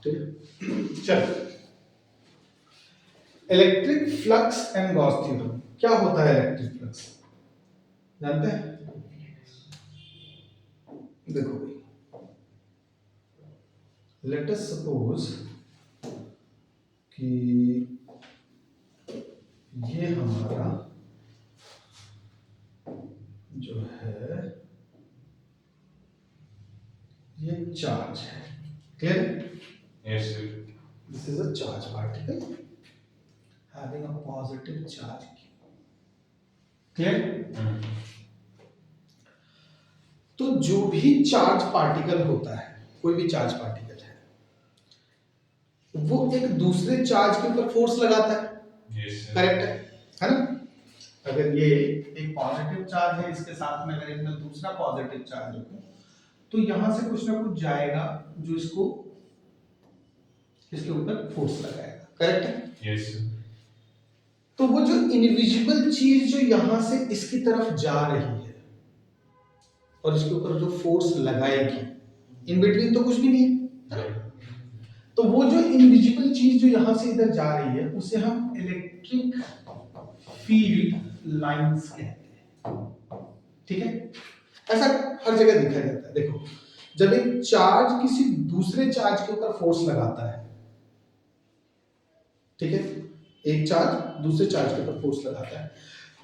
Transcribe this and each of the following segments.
ठीक है, चलो electric flux and Gauss theorem. क्या होता है इलेक्ट्रिक फ्लक्स, जानते हैं? देखो भाई, लेट अस सपोज कि ये हमारा जो है ये चार्ज है, clear? Yes, sir. This is a charge particle having a positive charge, clear? तो जो भी चार्ज पार्टिकल होता है, कोई भी चार्ज पार्टिकल है, वो एक दूसरे चार्ज के ऊपर फोर्स लगाता है, Yes, sir. करेक्ट है ना? अगर ये एक पॉजिटिव चार्ज है, इसके साथ में अगर मैं दूसरा पॉजिटिव चार्ज रखूं तो यहां से कुछ ना कुछ जाएगा जो इसको इसके ऊपर फोर्स लगाएगा, करेक्ट है? Yes, sir. तो वो जो इनविजिबल चीज जो यहां से इसकी तरफ जा रही है और इसके ऊपर जो फोर्स लगाएगी, इन बिटवीन तो कुछ भी नहीं है, तो वो जो इनविजिबल चीज जो यहां से इधर जा रही है उसे हम इलेक्ट्रिक फील्ड लाइंस कहते हैं, ठीक है? ऐसा हर जगह देखा जाता है। देखो, जब एक चार्ज किसी दूसरे चार्ज के ऊपर फोर्स लगाता है, ठीक है, एक चार्ज दूसरे चार्ज के ऊपर फोर्स लगाता है,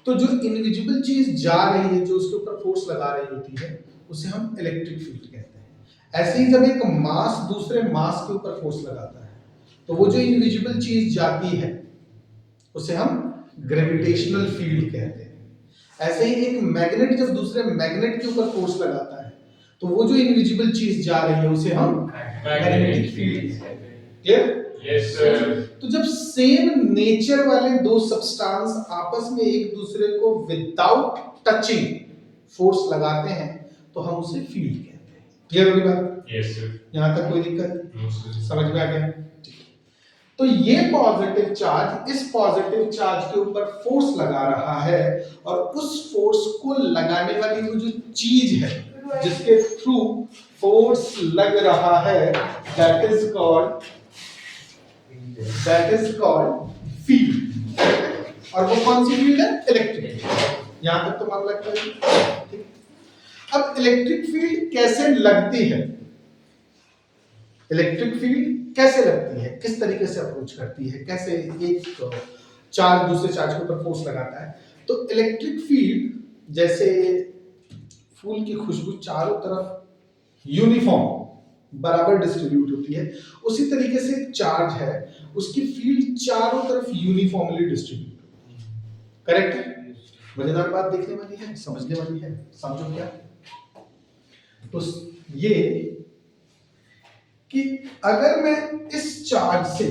तो जो इनविजिबल चीज जा रही है, जो उसके ऊपर फोर्स लगा रही होती है, उसे हम इलेक्ट्रिक फील्ड कहते हैं। ऐसे ही जब एक मास दूसरे मास के ऊपर फोर्स लगाता है, तो वो जो इनविजिबल चीज जाती है उसे हम ग्रेविटेशनल फील्ड कहते हैं। ऐसे ही एक मैग्नेट जब दूसरे मैग्नेट के ऊपर फोर्स लगाता है, तो वो जो इनविजिबल चीज जा रही है उसे हम मैग्नेटिक फील्ड कहते हैं, क्लियर? Yes, sir. तो जब सेम नेचर वाले दो सब्सटेंस आपस में एक दूसरे को विदाउट टचिंग फोर्स लगाते हैं तो हम उसे फील्ड कहते हैं। क्लियर होगी बात? Yes, sir. यहां तक कोई दिक्कत? No, sir. समझ में आ गया? तो ये पॉजिटिव चार्ज इस पॉजिटिव चार्ज के ऊपर फोर्स लगा रहा है, और उस फोर्स को लगाने वाली वो जो चीज है जिसके थ्रू फोर्स लग रहा है, दैट इज कॉल्ड फील्ड। और वो कौन सी फील्ड है? इलेक्ट्रिक। यहां तक तो मान लगता है, ठीक? अब इलेक्ट्रिक फील्ड कैसे लगती है, इलेक्ट्रिक फील्ड कैसे लगती है, किस तरीके से अप्रोच करती है, कैसे एक चार्ज दूसरे चार्ज के ऊपर फोर्स लगाता है? तो इलेक्ट्रिक फील्ड जैसे फूल की खुशबू चारों तरफ यूनिफॉर्म बराबर डिस्ट्रीब्यूट होती है, उसी तरीके से एक चार्ज है, उसकी फील्ड चारों तरफ यूनिफॉर्मली डिस्ट्रीब्यूट होती है, करेक्ट है? मजेदार बात देखने वाली है, समझने वाली है, समझो क्या? तो ये कि अगर मैं इस चार्ज से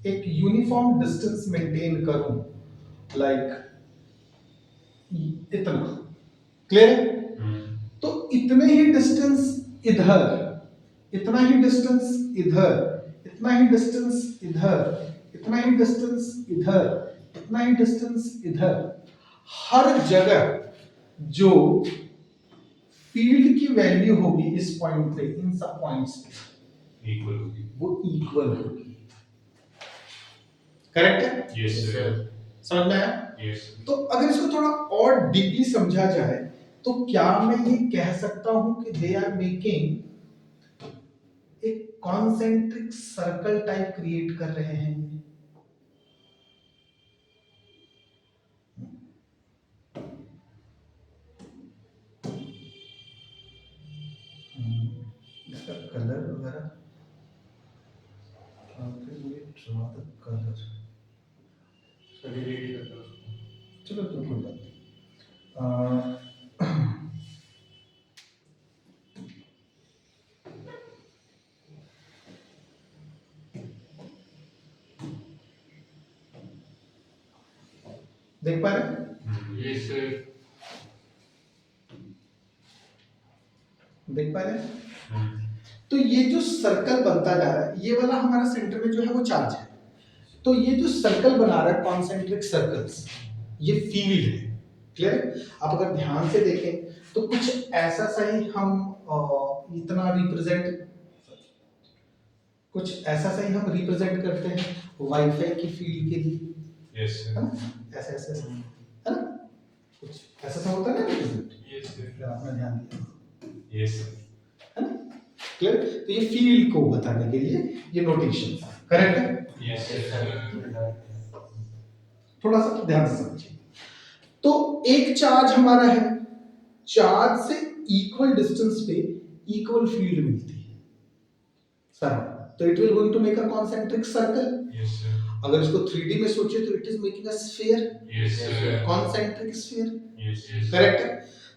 एक यूनिफॉर्म डिस्टेंस मेंटेन करूं, लाइक इतना, क्लियर है? तो इतने ही डिस्टेंस इधर, इतना ही डिस्टेंस इधर, इतना ही डिस्टेंस इधर, इतना ही डिस्टेंस इधर, इतना ही डिस्टेंस इधर, हर जगह जो फील्ड की वैल्यू होगी इस पॉइंट पे, इन सब पॉइंट्स पे Equal होगी. वो इक्वल होगी, करेक्ट है? Yes, sir. समझ में आया? Yes, sir. तो अगर इसको थोड़ा और डीपली समझा जाए तो क्या मैं ये कह सकता हूं कि दे आर मेकिंग एक कॉन्सेंट्रिक सर्कल टाइप क्रिएट कर रहे हैं? इसका कलर वगैरह ड्रॉ द कलर, चलो तो कोई बात नहीं। देख पा रहे हैं? Yes, sir. देख पा रहे हैं? तो ये जो सर्कल बनता जा रहा है, ये वाला हमारा सेंटर में जो है वो चार्ज है, तो ये जो सर्कल बना रहा है कॉन्सेंट्रिक सर्कल्स, ये फील्ड है, क्लियर? आप अगर ध्यान से देखें तो कुछ ऐसा सा ही हम इतना रिप्रेजेंट, कुछ ऐसा सही हम रिप्रेजेंट करते हैं वाईफाई की फील्ड के लिए, Yes, है sir. ना, ऐसे ऐसे ऐसे, है ना, कुछ ऐसा सा होता है ना रिप्रेजेंट, Yes, sir. अगर आपने ध्यान दिया, Yes, sir. है ना, क्लियर। तो ये फील्ड को बताने के लिए ये नोटेशन करेक्ट है, Yes, sir. थोड़ा सा ध्यान से समझिए। तो एक चार्ज हमारा है, चार्ज से इक्वल डिस्टेंस पे इक्वल फील्ड मिलती है सर, तो it will going to make a concentric circle. Yes, sir. अगर इसको 3D में सोचे तो it is making a sphere, Yes, sir. Concentric sphere, Yes, yes. Correct है।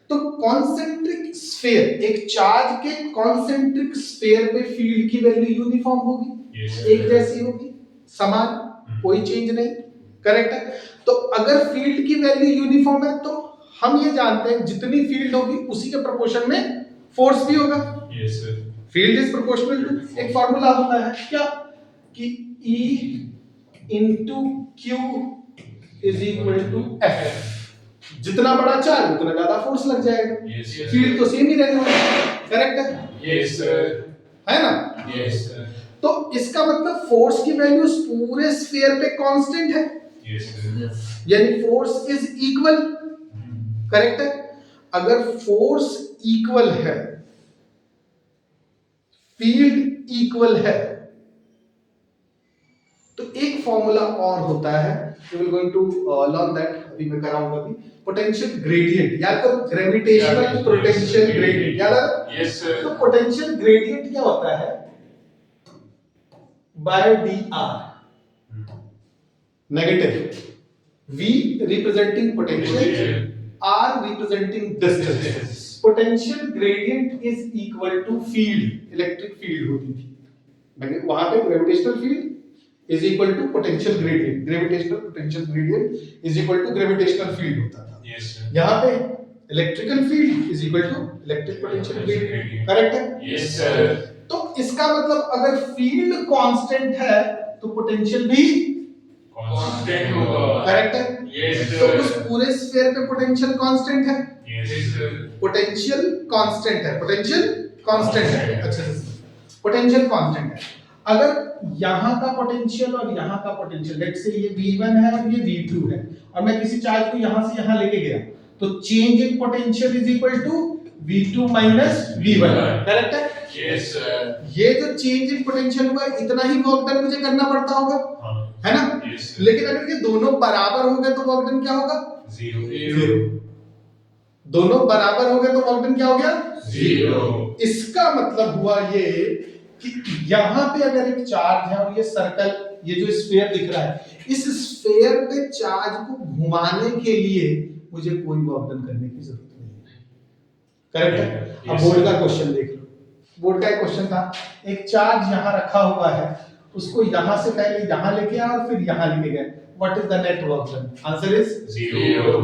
तो कॉन्सेंट्रिक स्फीयर, एक चार्ज के कॉन्सेंट्रिक स्फीयर पे फील्ड की वैल्यू यूनिफॉर्म होगी, Yes, एक sir. जैसी होगी, समान, कोई चेंज नहीं, करेक्ट है। तो अगर फील्ड की वैल्यू यूनिफॉर्म है तो हम ये जानते हैं जितनी फील्ड होगी उसी के प्रोपोर्शन में फोर्स भी होगा, Yes, sir. Field is proportional to, एक फार्मूला होता है क्या कि E into Q is equal to F, जितना बड़ा चार्ज उतना ज्यादा फोर्स लग जाएगा, Yes, yes. फील्ड तो सेम ही रहने वाला है, करेक्ट है, Yes, sir. है ना। Yes, sir. तो इसका मतलब फोर्स की वैल्यू उस पूरे स्फीयर पे कांस्टेंट है, Yes, sir. यानी फोर्स इज इक्वल, करेक्ट है। अगर फोर्स इक्वल है, फील्ड इक्वल है, तो एक फॉर्मूला और होता है, we will going to learn that, अभी मैं कराऊंगा अभी, पोटेंशियल ग्रेडियंट, याद करो, ग्रेविटेशनल पोटेंशियल ग्रेडियंट, याद है। Yes, sir. तो पोटेंशियल ग्रेडियंट क्या होता है, by D R, negative, V representing potential, R representing distance. Potential gradient is equal to field, electric field होती थी, वहां पे gravitational field is equal to potential gradient, gravitational potential gradient is equal to gravitational field होता था। Yes, sir. यहाँ पे electrical field is equal to electric potential gradient, correct है। Yes, sir. तो इसका मतलब अगर फील्ड कांस्टेंट है तो पोटेंशियल भी Constant होगा. करेक्ट है। Yes, तो sir. उस पूरे स्फीयर पे पोटेंशियल कांस्टेंट है, Yes, sir. पोटेंशियल कांस्टेंट है, पोटेंशियल कांस्टेंट है, अच्छा से पोटेंशियल कांस्टेंट है। अगर यहाँ का पोटेंशियल और यहाँ का पोटेंशियल, लेट्स से ये V1 है और ये V2 है, और मैं किसी चार्ज को यहाँ से यहाँ लेके गया, तो change in potential is equal to V2 minus V1, correct है। Yes, sir. ये जो चेंज इन पोटेंशियल हुआ इतना ही वर्क डन मुझे करना पड़ता होगा, हाँ. है ना। Yes, sir. लेकिन अगर ये दोनों बराबर हो गए तो वर्क डन क्या होगा, Zero. जीरो। दोनों बराबर हो गए तो वर्क डन क्या हो गया, Zero. इसका मतलब हुआ ये कि यहाँ पे अगर एक चार्ज है और ये सर्कल, ये जो स्फीयर दिख रहा है, इस स्फीयर पे चार्ज को घुमाने के लिए मुझे कोई वर्क डन करने की जरूरत नहीं है, करेक्ट है। अब बोर्ड का क्वेश्चन देख लो, बोर्ड का एक क्वेश्चन था, एक चार्ज यहाँ रखा हुआ है, उसको यहाँ से पहले यहाँ लेके आए और फिर यहाँ लेके गए, what is the net work done, answer is Zero.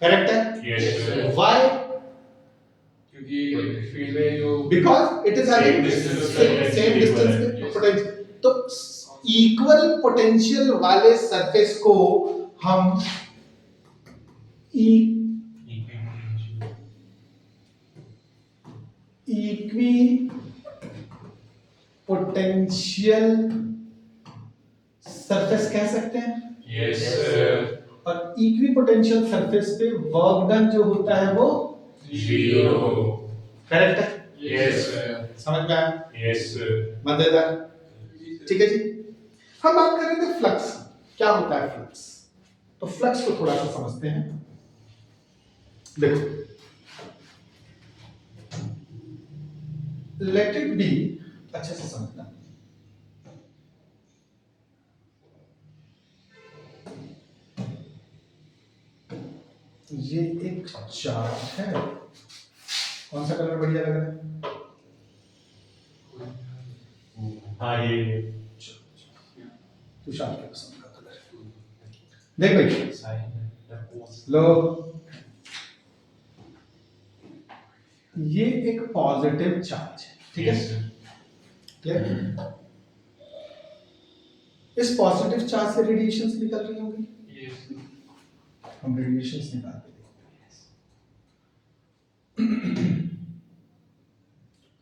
Correct है। Yes, sir. व्हाई, क्योंकि इलेक्ट्रिक फील्ड में जो because it is having Same distance same distance Yes. पे पोटेंशियल, तो इक्वल पोटेंशियल वाले सरफेस को हम इक्वी पोटेंशियल सरफेस कह सकते हैं, Yes, sir. और इक्वी पोटेंशियल सरफेस पे वर्क डन जो होता है वो Zero. करेक्ट है, Yes, sir. समझ में आया, Yes, sir. मजेदार, ठीक है जी। हम बात कर रहे थे फ्लक्स, क्या होता है फ्लक्स, तो फ्लक्स को थोड़ा सा समझते हैं। देखो, लेट इट बी, अच्छे से समझना, ये एक चार्ज है, कौन सा कलर बढ़िया लग रहा है, हाँ ये तुषार के पसंद का कलर है। देख भाई, लो, ये एक पॉजिटिव चार्ज है, ठीक है, Yes, sir. क्लियर। इस पॉजिटिव चार्ज से रेडिएशंस निकल रही होंगी, Yes. हम रेडिएशंस निकाल के देखते हैं।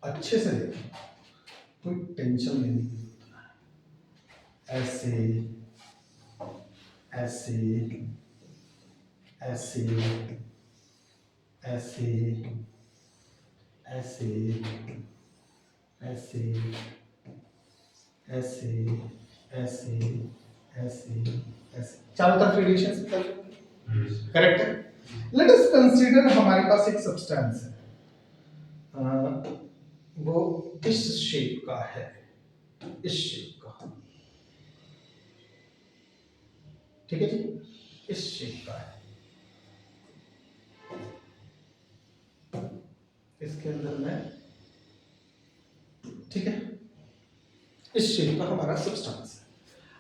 अच्छे से देखो, कोई टेंशन लेने की जरूरत नहीं। ऐसे ऐसे ऐसे ऐसे ऐसे ऐसे ऐसे ऐसे ऐसे ऐसे चारों तरफ रेडिएशन निकल रही है, करेक्ट है। लेट अस कंसीडर हमारे पास एक सब्सटेंस है, वो इस शेप का है, इस शेप का, ठीक है जी, इस शेप का है। इसके अंदर में, ठीक है, इस शेप का हमारा सब्सटेंस है।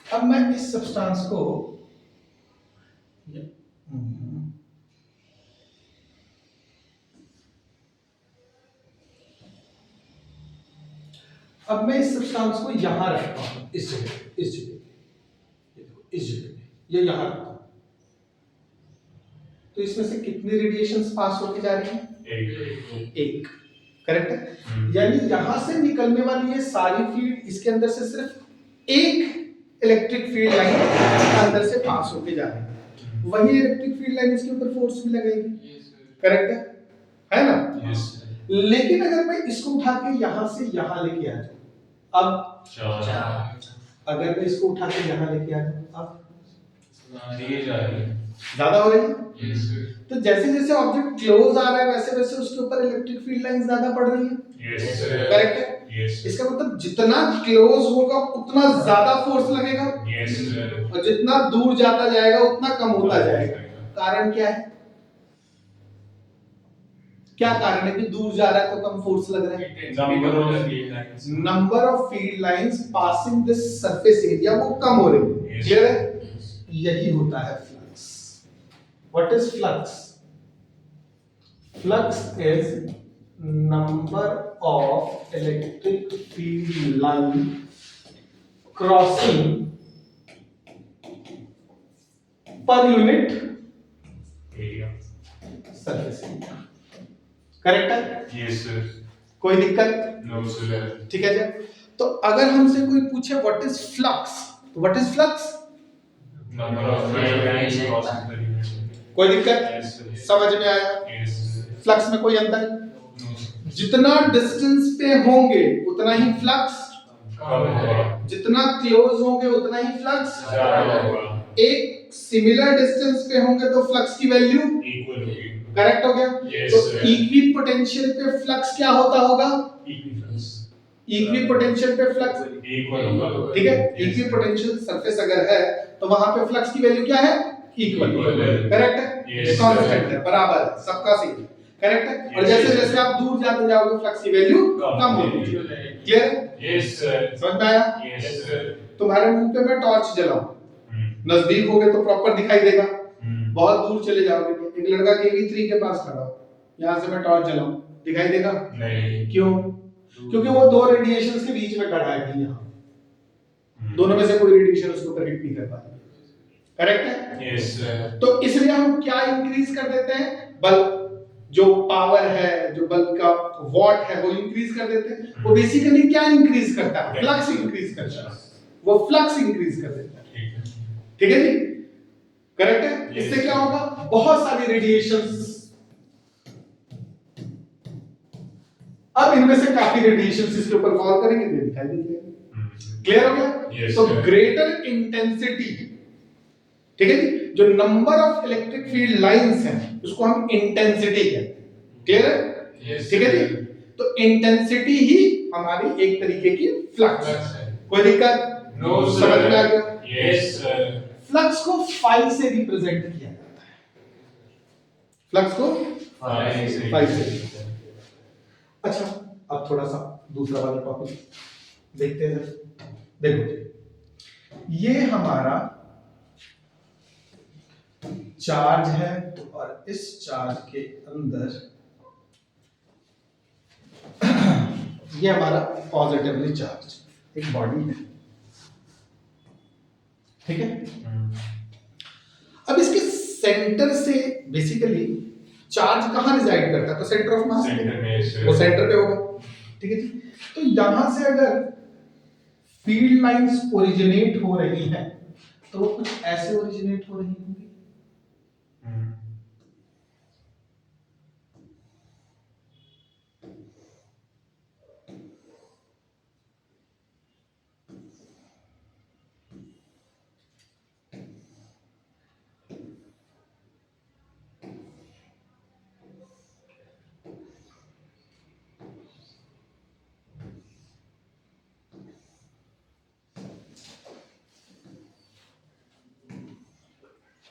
अब मैं इस सब्सटेंस को अब मैं इस सब्सटेंस को यहां रखता हूं, इस जगह, इस जगह, ये देखो, इस जगह, ये यहां रखता हूं, तो इसमें से कितनी रेडिएशंस पास होके जा रही हैं? एक, करेक्ट है। यानी यहां से निकलने वाली ये सारी फील्ड, इसके अंदर से सिर्फ एक इलेक्ट्रिक फील्ड लाइन अंदर से पास होके जा रही है, वही इलेक्ट्रिक फील्ड लाइन इसके ऊपर फोर्स भी लगेगी, करेक्ट है ना? लेकिन अगर मैं इसको उठा के यहां से यहां लेके आ जाऊं, अब अगर मैं इसको उठा के यहां लेके आ जाऊं, अब ज्यादा हो रही है। तो जैसे जैसे ऑब्जेक्ट क्लोज आ रहा है वैसे वैसे उसके ऊपर इलेक्ट्रिक फील्ड लाइन ज्यादा पड़ रही है, करेक्ट है। इसका मतलब जितना क्लोज होगा उतना ज्यादा फोर्स लगेगा, और जितना दूर जाता जाएगा उतना कम होता जाएगा। कारण क्या है? क्या कारण है कि दूर जा रहा है तो कम फोर्स लग रहा है? Number of field lines passing this surface area वो कम हो रही है, क्लियर है? यही होता है flux. What is flux? Flux is number of electric field line crossing per unit surface area, correct है? Yes sir. कोई दिक्कत? No sir. ठीक है जी। तो अगर हमसे कोई पूछे व्हाट इज फ्लक्स, तो what is flux? Number of lines crossing the unit. कोई दिक्कत? Yes sir. समझ में आया? यस फ्लक्स में कोई अंतर? No sir. जितना डिस्टेंस पे होंगे उतना ही फ्लक्स, कम होगा। जितना क्लोज होंगे उतना ही फ्लक्स, ज्यादा होगा। एक सिमिलर डिस्टेंस पे होंगे तो फ्लक्स की वैल्यू इक्वल होगी। करेक्ट हो गया। Yes, तो sir. इक्वी पोटेंशियल पे फ्लक्स क्या होता होगा? इक्विवेलेंस। इक्वी पोटेंशियल पे फ्लक्स, इक्वल होगा। ठीक है। Yes, equi sir. Potential surface अगर है तो वहां पे फ्लक्स की वैल्यू क्या है? इक्वल, Equal है। करेक्ट है, Yes, sir. कांस्टेंट है, बराबर है, सबका सेम, करेक्ट है। और Yes, जैसे sir. जैसे आप दूर जाते जाओगे फ्लक्स की वैल्यू कम होती है, क्लियर है? Yes sir. समझ में आया? Yes sir. तुम्हारे मुंह पे मैं टॉर्च जलाऊं, नजदीक होगे तो प्रॉपर दिखाई देगा, बहुत दूर चले जाओगे, एक लड़का KV3 के पास खड़ा हो, यहाँ से मैं टॉर्च जलाऊं, दिखाई देगा? नहीं। क्यों? क्योंकि वो दो रेडिएशंस के बीच में खड़ा है कहीं यहाँ, दोनों में से कोई रेडिएशन उसके ऊपर हिट नहीं कर पाती, करेक्ट है? Yes sir. तो इसलिए हम क्या इंक्रीज कर देते हैं? बल्ब जो पावर है, जो बल्ब का वॉट है वो इंक्रीज कर देते हैं। वो बेसिकली क्या इंक्रीज करता है? फ्लक्स इंक्रीज करता है, वो फ्लक्स इंक्रीज कर देता है, ठीक है जी, करेक्ट है। इससे क्या होगा? बहुत सारी रेडिएशंस, अब इनमें से काफी रेडिएशंस इसके ऊपर फॉल करेंगे तो दिखाई देंगे, क्लियर हो गया? Yes, तो sir. ग्रेटर इंटेंसिटी, ठीक है जी, जो number of electric field lines हैं उसको हम इंटेंसिटी कहते हैं, क्लियर है? Yes, ठीक है जी। sir. तो इंटेंसिटी ही हमारी एक तरीके की फ्लक्स Flux है, है। कोई दिक्कत? नो समझ में आ गया? Yes sir. फ्लक्स को फाई से रिप्रेजेंट किया जाता है, फ्लक्स को फाई से रिप्रेजेंट। अच्छा, अब थोड़ा सा दूसरा वाला टॉपिक देखते हैं। देखो जी, ये हमारा चार्ज है और इस चार्ज के अंदर ये हमारा पॉजिटिवली चार्ज एक बॉडी है, ठीक है। अब इसके सेंटर से बेसिकली चार्ज कहां रिजाइड करता है? तो सेंटर ऑफ मास सेंटर में वो सेंटर पे होगा, ठीक है जी। तो यहां से अगर फील्ड लाइंस ओरिजिनेट हो रही हैं तो वो कुछ ऐसे ओरिजिनेट हो रही होंगी।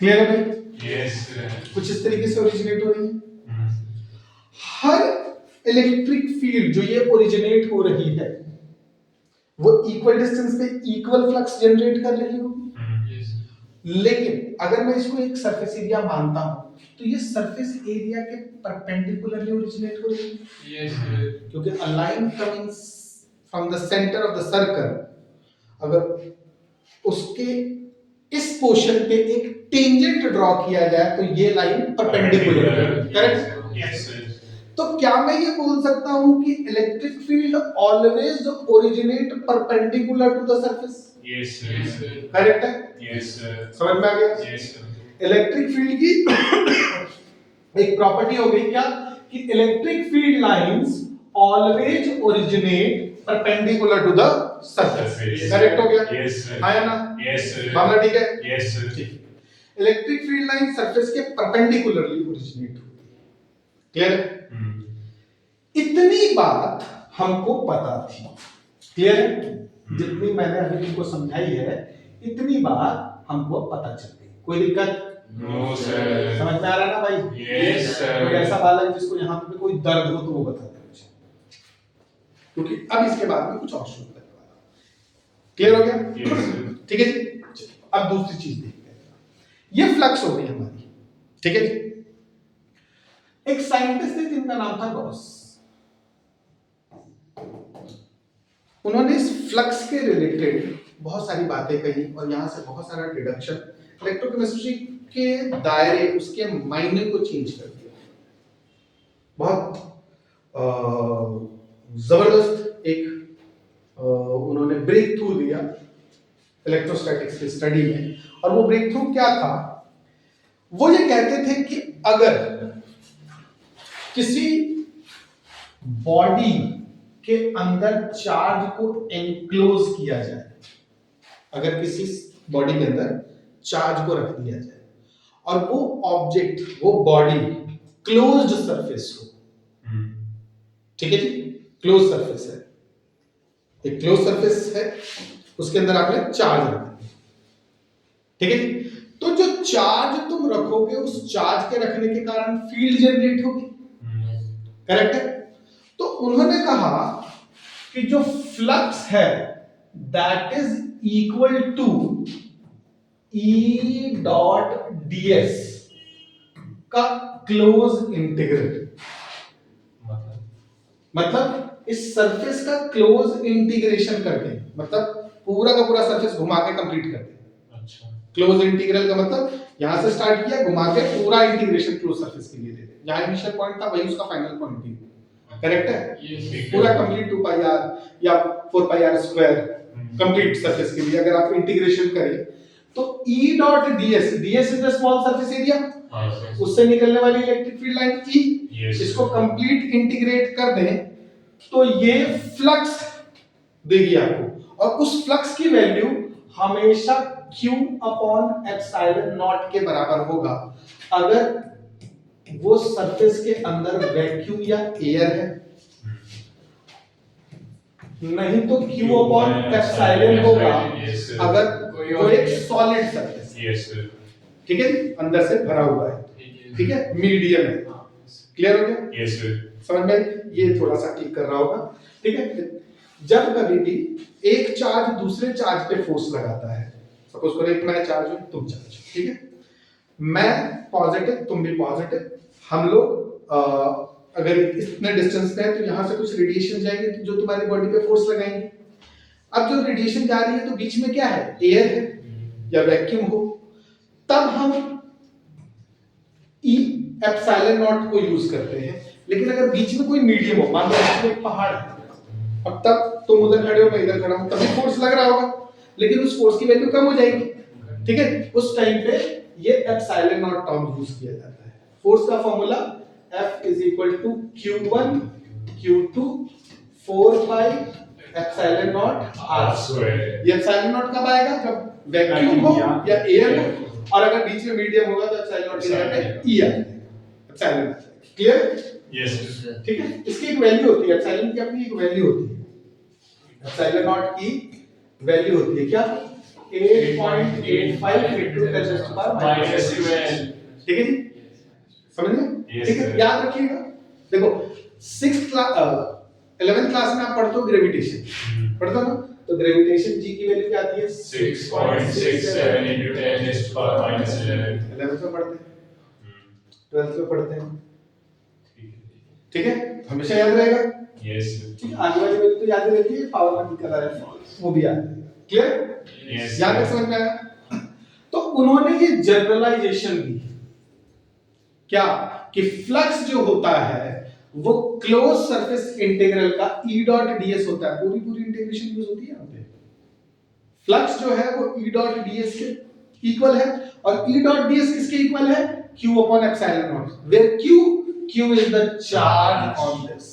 क्लियर है भाई? यस कुछ इस तरीके से ओरिजिनेट हो रही है। हर इलेक्ट्रिक फील्ड जो ये ओरिजिनेट हो रही है वो इक्वल डिस्टेंस पे इक्वल फ्लक्स जनरेट कर रही होगी। यस लेकिन अगर मैं इसको एक सरफेस एरिया मानता हूं तो ये सरफेस एरिया के परपेंडिकुलरली ओरिजिनेट हो रही है, यस क्योंकि a line coming from the centre of the circle, अगर उसके इस पोर्शन पे एक टेंजेंट ड्रॉ किया जाए तो ये लाइन परपेंडिकुलर है, करेक्ट? यस तो क्या मैं ये बोल सकता हूं कि electric field always originate perpendicular to the surface? Yes correct है? यस समझ में आ गया? यस इलेक्ट्रिक फील्ड की एक प्रॉपर्टी हो गई क्या कि electric field lines always originate perpendicular to the surface. Correct हो गया? यस हाँ या ना? यस मामला ठीक है? यस ठीक है। इलेक्ट्रिक फील्ड लाइन सरफेस के परपेंडिकुलरली ओरिजिनेट होती है। क्लियर है? इतनी बात हमको पता थी। क्लियर है? जितनी मैंने अभी तुमको समझाई है इतनी बात हमको पता चल गई। कोई दिक्कत? नो सर समझ में आ रहा है ना भाई? यस कोई सर ऐसा बालक जिसको यहाँ पे कोई दर्द हो तो वो बता दे मुझे, क्योंकि अब इसके बाद में कुछ और शुरू करने वाला हूं। क्लियर हो गया? यस ठीक है जी। चलिए, अब दूसरी चीज देखते हैं। ये फ्लक्स हो गई हमारी, ठीक है जी। एक साइंटिस्ट थे जिनका नाम था गॉस। उन्होंने इस फ्लक्स के रिलेटेड बहुत सारी बातें कही और यहां से बहुत सारा डिडक्शन इलेक्ट्रोकेमिस्ट्री के दायरे, उसके मायने को चेंज कर दिया। बहुत जबरदस्त एक उन्होंने ब्रेक थ्रू दिया इलेक्ट्रोस्टैटिक्स की स्टडी में। और वो ब्रेक थ्रू क्या था? वो ये कहते थे कि अगर किसी बॉडी के अंदर चार्ज को एनक्लोज किया जाए, अगर किसी बॉडी के अंदर चार्ज को रख दिया जाए और वो ऑब्जेक्ट, वो बॉडी क्लोज्ड सरफेस हो, ठीक है जी, क्लोज सरफेस है, एक क्लोज सरफेस है, उसके अंदर आपने चार्ज रखा, ठीक है जी। तो जो चार्ज तुम रखोगे उस चार्ज के रखने के कारण फील्ड जनरेट होगी, करेक्ट है? तो उन्होंने कहा कि जो फ्लक्स है that is equal to E dot ds का क्लोज इंटीग्रल। मतलब इस सरफेस का क्लोज इंटीग्रेशन करके, मतलब पूरा का पूरा सरफेस घुमा के कंप्लीट करके। अच्छा क्लोज इंटीग्रल का मतलब यहां से स्टार्ट किया, घुमा के पूरा इंटीग्रेशन क्लोज सरफेस के लिए दे दे। जहां इनिशियल पॉइंट था वही उसका फाइनल पॉइंट भी, करेक्ट है? पूरा कंप्लीट 2 पाई r या 4 पाई r स्क्वायर कंप्लीट सरफेस के लिए अगर आप इंटीग्रेशन करें तो E dot ds, ds is the small surface area, उससे निकलने वाली इलेक्ट्रिक फील्ड लाइन E, इसको कंप्लीट इंटीग्रेट कर दें तो ये फ्लक्स देगी आपको, और उस फ्लक्स की वैल्यू हमेशा Q अपॉन एप्सिलॉन नॉट के बराबर होगा अगर वो सरफेस के अंदर वैक्यूम या एयर है, नहीं तो Q अपॉन एप्सिलॉन होगा अगर वो एक सॉलिड सरफेस है, यस ठीक है, अंदर से भरा हुआ है, ठीक है, मीडियम है। क्लियर हो गया? यस समझ में? ये थोड़ा सा क्लिक कर रहा होगा, ठीक है। जब कभी भी एक चार्ज दूसरे चार्ज पे फोर्स लगाता है, सपोज करो एक मैं चार्ज हूं तुम चार्ज, ठीक है, मैं पॉजिटिव तुम भी पॉजिटिव, हम लोग अगर इतने डिस्टेंस पे है तो यहां से कुछ रेडिएशन जाएंगे जो तुम्हारी बॉडी पे फोर्स लगाएंगे। अब जो रेडिएशन जा रही है तो बीच में क्या है? एयर है या वैक्यूम हो, तब हम E एप्सिलॉन नॉट को यूज करते हैं। लेकिन अगर बीच में कोई मीडियम हो, मान लो बीच में एक पहाड़ है, अब तब तुम उधर खड़े हो मैं इधर खड़ा हूं तभी फोर्स लग रहा होगा, लेकिन उस फोर्स की वैल्यू कम हो जाएगी, ठीक है। उस टाइम पे ये एप्सिलॉन नॉट टर्म यूज किया जाता है। फोर्स का formula F is equal to Q1 Q2 4 pi epsilon naught R square. ये एप्सिलॉन नॉट कब आएगा? जब वैक्यूम हो या एयर हो, और अगर बीच में मीडियम होगा तो एप्सिलॉन नॉट की जगह पे E आ जाएगा, एप्सिलॉन। क्लियर? यस ठीक है। इसकी एक वैल्यू होती है, एप्सिलॉन की अपनी एक वैल्यू होती है। एप्सिलॉन नॉट की वैल्यू होती है क्या? 8.85 into 10 to the power minus 12। ठीक है जी, समझ गए? ठीक है, याद रखिएगा। देखो 6th क्लास 11th क्लास में आप पढ़ते हो ग्रेविटेशन, पढ़ते हो ना? तो ग्रेविटेशन जी की वैल्यू क्या आती है? 6.67 into 10 to the power minus 11। 11th में पढ़ते हैं, 12th में पढ़ते हैं, ठीक है, हमेशा याद रहेगा। यस ठीक है, आगे वाली वैल्यू तो याद ही रहती है, पावर का दिक्कत आ रहा है वो भी याद रहेगा। क्लियर? यस याद है, समझ में आया? तो उन्होंने ये जनरलाइजेशन दी क्या कि फ्लक्स जो होता है वो क्लोज सरफेस इंटीग्रल का E डॉट ds होता है। पूरी पूरी इंटीग्रेशन यूज होती है यहाँ पे। फ्लक्स जो है वो E डॉट ds के इक्वल है, और E डॉट ds किसके इक्वल है? Q upon epsilon naught, where Q is the charge on this.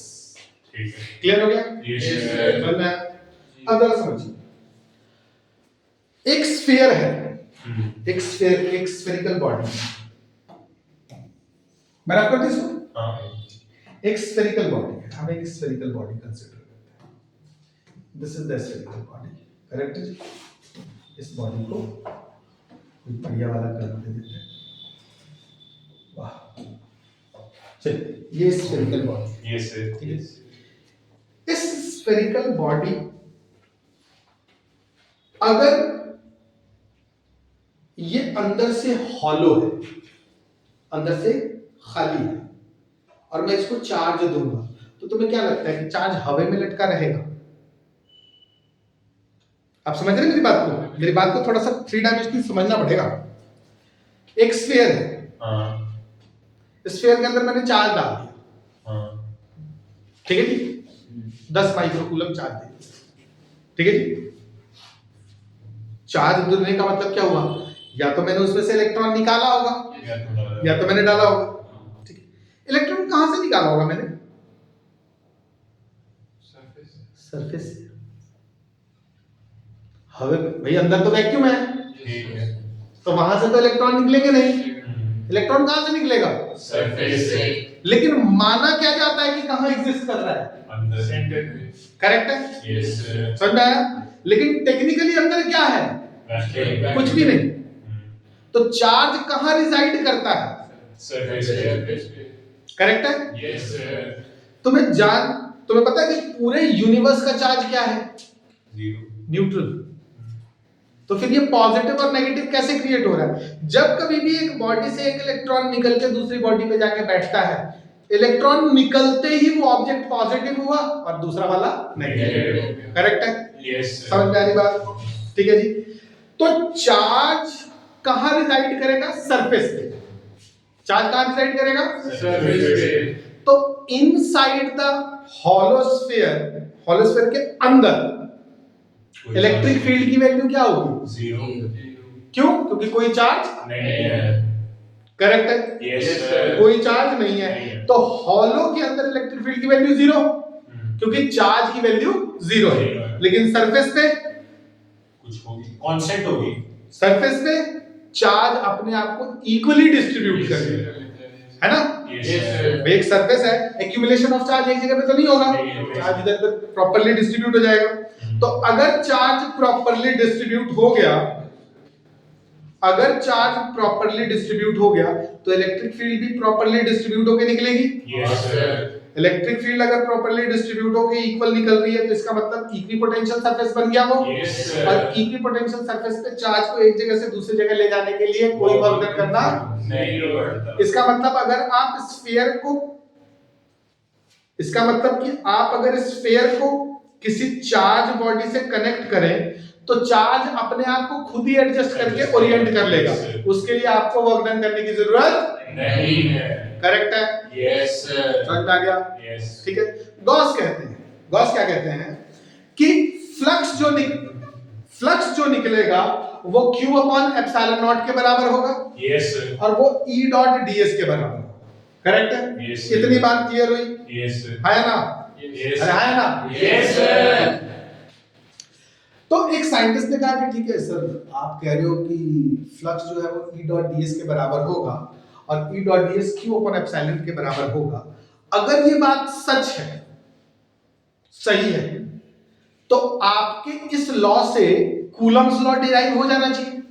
ठीक है क्लियर हो गया? यस समझ में आया? अब जरा समझिए, एक स्फीयर है, एक स्फीयर, एक स्फेरिकल बॉडी। मैंने आपको दिस हां एक स्फेरिकल बॉडी है, हम एक स्फेरिकल बॉडी कंसीडर करते हैं। This is the spherical body, correct है जी? इस बॉडी को कोई बढ़िया वाला कलर दे देते हैं। वाह, चलिए, ये स्फेरिकल बॉडी, यस ठीक है। इस स्फेरिकल बॉडी अगर ये अंदर से हॉलो है, अंदर से खाली है, और मैं इसको चार्ज दूंगा, तो तुम्हें क्या लगता है कि चार्ज हवा में लटका रहेगा? आप समझ रहे हैं मेरी बात को? मेरी बात को थोड़ा सा 3 डायमेंशनल समझना पड़ेगा। एक स्फीयर है, हां स्फीयर के अंदर मैंने चार्ज डाल दिया, हां ठीक है जी, 10 माइक्रो कूलम चार्ज दे दिया, ठीक है जी। चार्ज देने का मतलब क्या हुआ? या तो मैंने उसमें से इलेक्ट्रॉन निकाला होगा, या तो मैंने डाला होगा, ठीक है। इलेक्ट्रॉन कहां से निकाला होगा मैंने? सरफेस से। हवा भाई, अंदर तो वैक्यूम है, ठीक है तो वहां से तो इलेक्ट्रॉन निकलेंगे नहीं। इलेक्ट्रॉन कहां से निकलेगा? सरफेस से लेकिन माना क्या जाता है कि कहां एग्जिस्ट कर रहा है? अंदर सेंटर में करेक्ट है, यस समझ में आया? लेकिन टेक्निकली अंदर क्या है? कुछ भी नहीं। तो चार्ज कहां रिजाइड करता है? सरफेस पे करेक्ट है? यस तुम्हें पता है कि पूरे यूनिवर्स का चार्ज क्या है? Zero neutral. तो फिर ये पॉजिटिव और नेगेटिव कैसे क्रिएट हो रहा है? जब कभी भी एक बॉडी से एक इलेक्ट्रॉन निकल के दूसरी बॉडी पे जाके बैठता है, इलेक्ट्रॉन निकलते ही वो ऑब्जेक्ट पॉजिटिव हुआ और दूसरा वाला नेगेटिव। करेक्ट है? यस समझ में आ रही बात? ठीक है जी। तो चार्ज कहां रिजाइड करेगा? सरफेस पे। चार्ज कहां रिजाइड करेगा? सरफेस पे। तो इनसाइड द हॉलोस्फीयर के अंदर इलेक्ट्रिक फील्ड की वैल्यू क्या होगी? जीरो क्यों? क्योंकि कोई चार्ज नहीं है करेक्ट है? यस कोई चार्ज नहीं है, तो हॉलो के अंदर इलेक्ट्रिक फील्ड की वैल्यू जीरो, क्योंकि चार्ज की वैल्यू जीरो है। लेकिन सरफेस पे कुछ होगी, कांस्टेंट होगी। सरफेस पे चार्ज अपने आप को इक्वली डिस्ट्रीब्यूट करेगा, है ना? यस एक सरफेस है, एक्यूमुलेशन ऑफ चार्ज एक जगह पे तो नहीं होगा, चार्ज इधर पर प्रॉपर्ली डिस्ट्रीब्यूट हो जाएगा। तो अगर चार्ज प्रॉपर्ली डिस्ट्रीब्यूट हो गया, अगर चार्ज प्रॉपर्ली डिस्ट्रीब्यूट हो गया, तो इलेक्ट्रिक फील्ड भी प्रॉपर्ली डिस्ट्रीब्यूट होकर निकलेगी। यस इलेक्ट्रिक फील्ड अगर प्रॉपर्ली डिस्ट्रीब्यूट होकर इक्वल निकल रही है, तो इसका मतलब इक्विपोटेंशियल सरफेस बन गया वो। Yes, और इक्विपोटेंशियल सरफेस पे चार्ज को एक जगह से दूसरी जगह ले जाने के लिए कोई वर्क डन करना नहीं पड़ता। इसका मतलब अगर आप स्फीयर को, इसका मतलब कि आप अगर स्फीयर को किसी चार्ज बॉडी से कनेक्ट करें, तो चार्ज अपने आप को खुद ही एडजस्ट करके ओरिएंट कर लेगा। उसके लिए आपको वर्क डन करने की जरूरत नहीं है। करेक्ट है? यस समझ में आ गया? यस ठीक है। गॉस कहते हैं, गॉस क्या कहते हैं कि फ्लक्स जो निकलेगा वो Q अपॉन एप्सिलॉन नॉट के बराबर होगा। Yes, और वो E डॉट ds के बराबर होगा। करेक्ट है? Yes, इतनी बात क्लियर हुई? yes, है ना? yes, अरे है ना? yes, sir. तो एक साइंटिस्ट ने कहा कि ठीक है सर, आप कह रहे हो कि फ्लक्स जो है वो E डॉट ds के बराबर होगा और E dot ds Q upon epsilon के बराबर होगा। अगर ये बात सच है, सही है, तो आपके इस लॉ से कूलम्स लॉ डिराइव हो जाना चाहिए।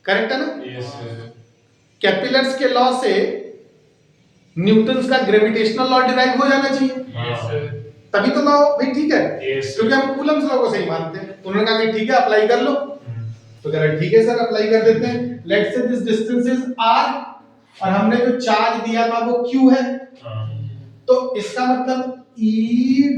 करेक्ट है ना? Yes, sir. कैपिलर्स के लॉ से न्यूटन्स का ग्रेविटेशनल लॉ डिराइव हो जाना चाहिए। Yes, sir. तभी तो लॉ भाई ठीक है। Yes. क्योंकि हम कूलम्स लॉ को सही मानते हैं। उन्होंने कहा कि ठीक है अप्लाई कर लो, तो कह रहे ठीक है सर अप्लाई कर देते हैं। Let's say this distance is r और हमने जो चार्ज दिया था वो q है, तो इसका मतलब E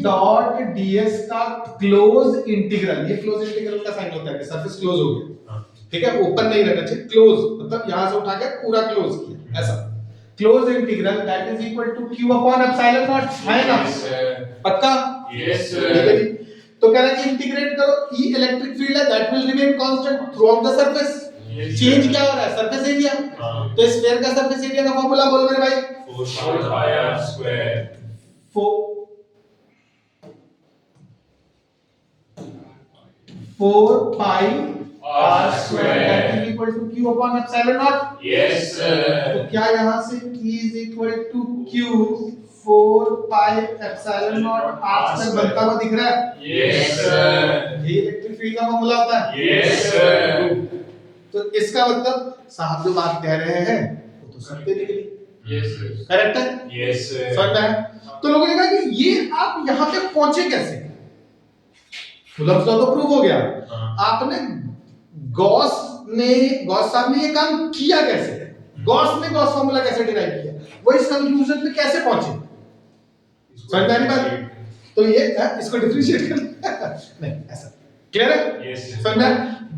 डॉट ds का क्लोज इंटीग्रल, ये क्लोज इंटीग्रल का साइन होता है कि सरफेस क्लोज हो गया, ठीक है, ओपन नहीं रहना चाहिए, क्लोज मतलब यहां से उठा के पूरा क्लोज किया, ऐसा close integral that is equal to q upon epsilon naught, है ना? Yes, sir. पक्का? Yes, ठीक है sir. जी। तो कह रहा है कि इंटीग्रेट करो, E इलेक्ट्रिक फील्ड है that will remain constant through out the surface. Yes, change sir. क्या हो रहा है? Surface area. हाँ। तो स्फीयर का सरफेस एरिया का फार्मूला बोल मेरे भाई। 4 pi r square. 4 pi R square. that is equal to q upon epsilon naught। Yes, sir. तो क्या यहाँ से E is equal to q 4 pi epsilon naught r square बनता हुआ दिख रहा है? Yes, sir. ये इलेक्ट्रिक फील्ड का फार्मूला होता है। Yes, sir. तो इसका मतलब साहब जो बात कह रहे हैं वो तो सत्य निकली। Yes, sir. करेक्ट है? Yes, sir. समझ में आया? तो लोगों ने कहा कि ये आप यहाँ पे पहुंचे कैसे? कूलम्स लॉ तो प्रूव हो गया, आपने गॉस साहब ने ये काम किया कैसे? गॉस ने गॉस फार्मूला कैसे डिराइव किया? वो इस कंक्लूजन पे कैसे पहुंचे? समझ में आ रही बात? तो ये इसको डिफरेंशिएट कर नहीं ऐसा क्लियर है? Yes, sir. समझ में?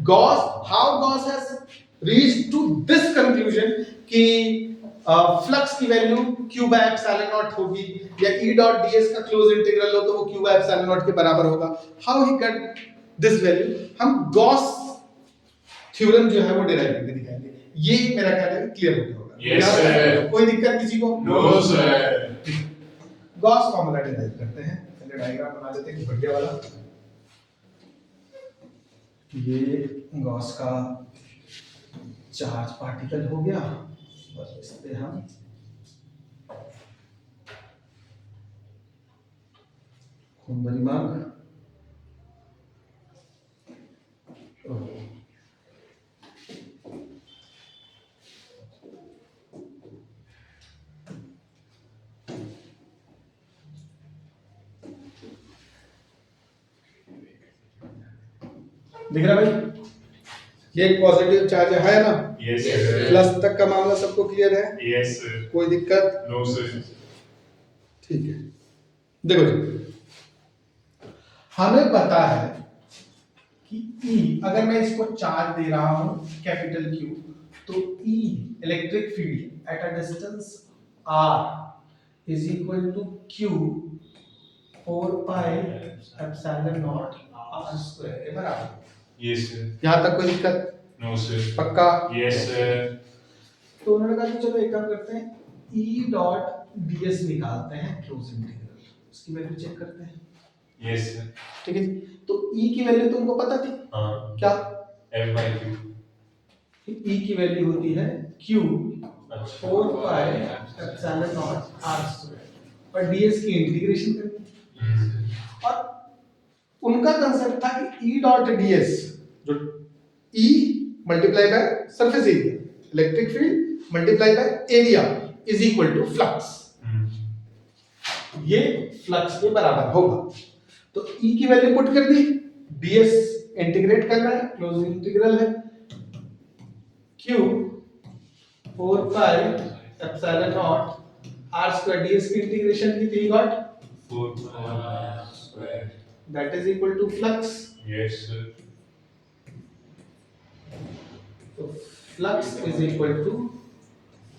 Gauss how Gauss has reached to this conclusion कि फ्लक्स की value q by epsilon naught होगी या E डॉट ds का क्लोज इंटीग्रल लो तो वो q बाय एप्सिलॉन नॉट के बराबर होगा। How he got this value? हम गॉस थ्योरम जो है वो डिराइव करके दिखाएंगे। ये मेरा ख्याल है क्लियर हो गया होगा। Yes, sir. कोई दिक्कत किसी को? No, sir. Gauss formula derive करते हैं। पहले डायग्राम बना लेते हैं बढ़िया वाला। ये गॉस का चार्ज पार्टिकल हो गया और इस पे हम खून भरी मांग दिख रहा भाई? ये एक पॉजिटिव चार्ज है ना? Yes, sir. प्लस तक का मामला सबको क्लियर है? Yes, sir. कोई दिक्कत? No, sir. ठीक है, देखो जी, हमें पता है कि E अगर मैं इसको चार्ज दे रहा हूं कैपिटल Q, तो E electric field at a distance R is equal to Q 4 pi epsilon naught R square के बराबर। Yes, sir. यहां तक कोई दिक्कत? No, sir. पक्का? Yes, sir. तो उन्होंने कहा कि चलो एक काम करते हैं, E डॉट ds निकालते हैं क्लोज इंटीग्रल, उसकी वैल्यू चेक करते हैं। Yes, sir. ठीक है जी, तो E की वैल्यू तुमको पता थी हाँ. क्या? F by Q. E की वैल्यू होती है Q अच्छा. 4 pi epsilon naught r square और ds की इंटीग्रेशन करनी। और उनका कंसेप्ट था कि E डॉट ds जो E multiply by surface area, electric field multiply by area is equal to flux, ये फ्लक्स के बराबर होगा। तो E की वैल्यू पुट कर दी, ds इंटीग्रेट करना है, क्लोज इंटीग्रल है, Q 4 pi epsilon naught r square ds की इंटीग्रेशन की थी got 4 pi r square. That is equal to flux. Yes, sir. तो flux is equal to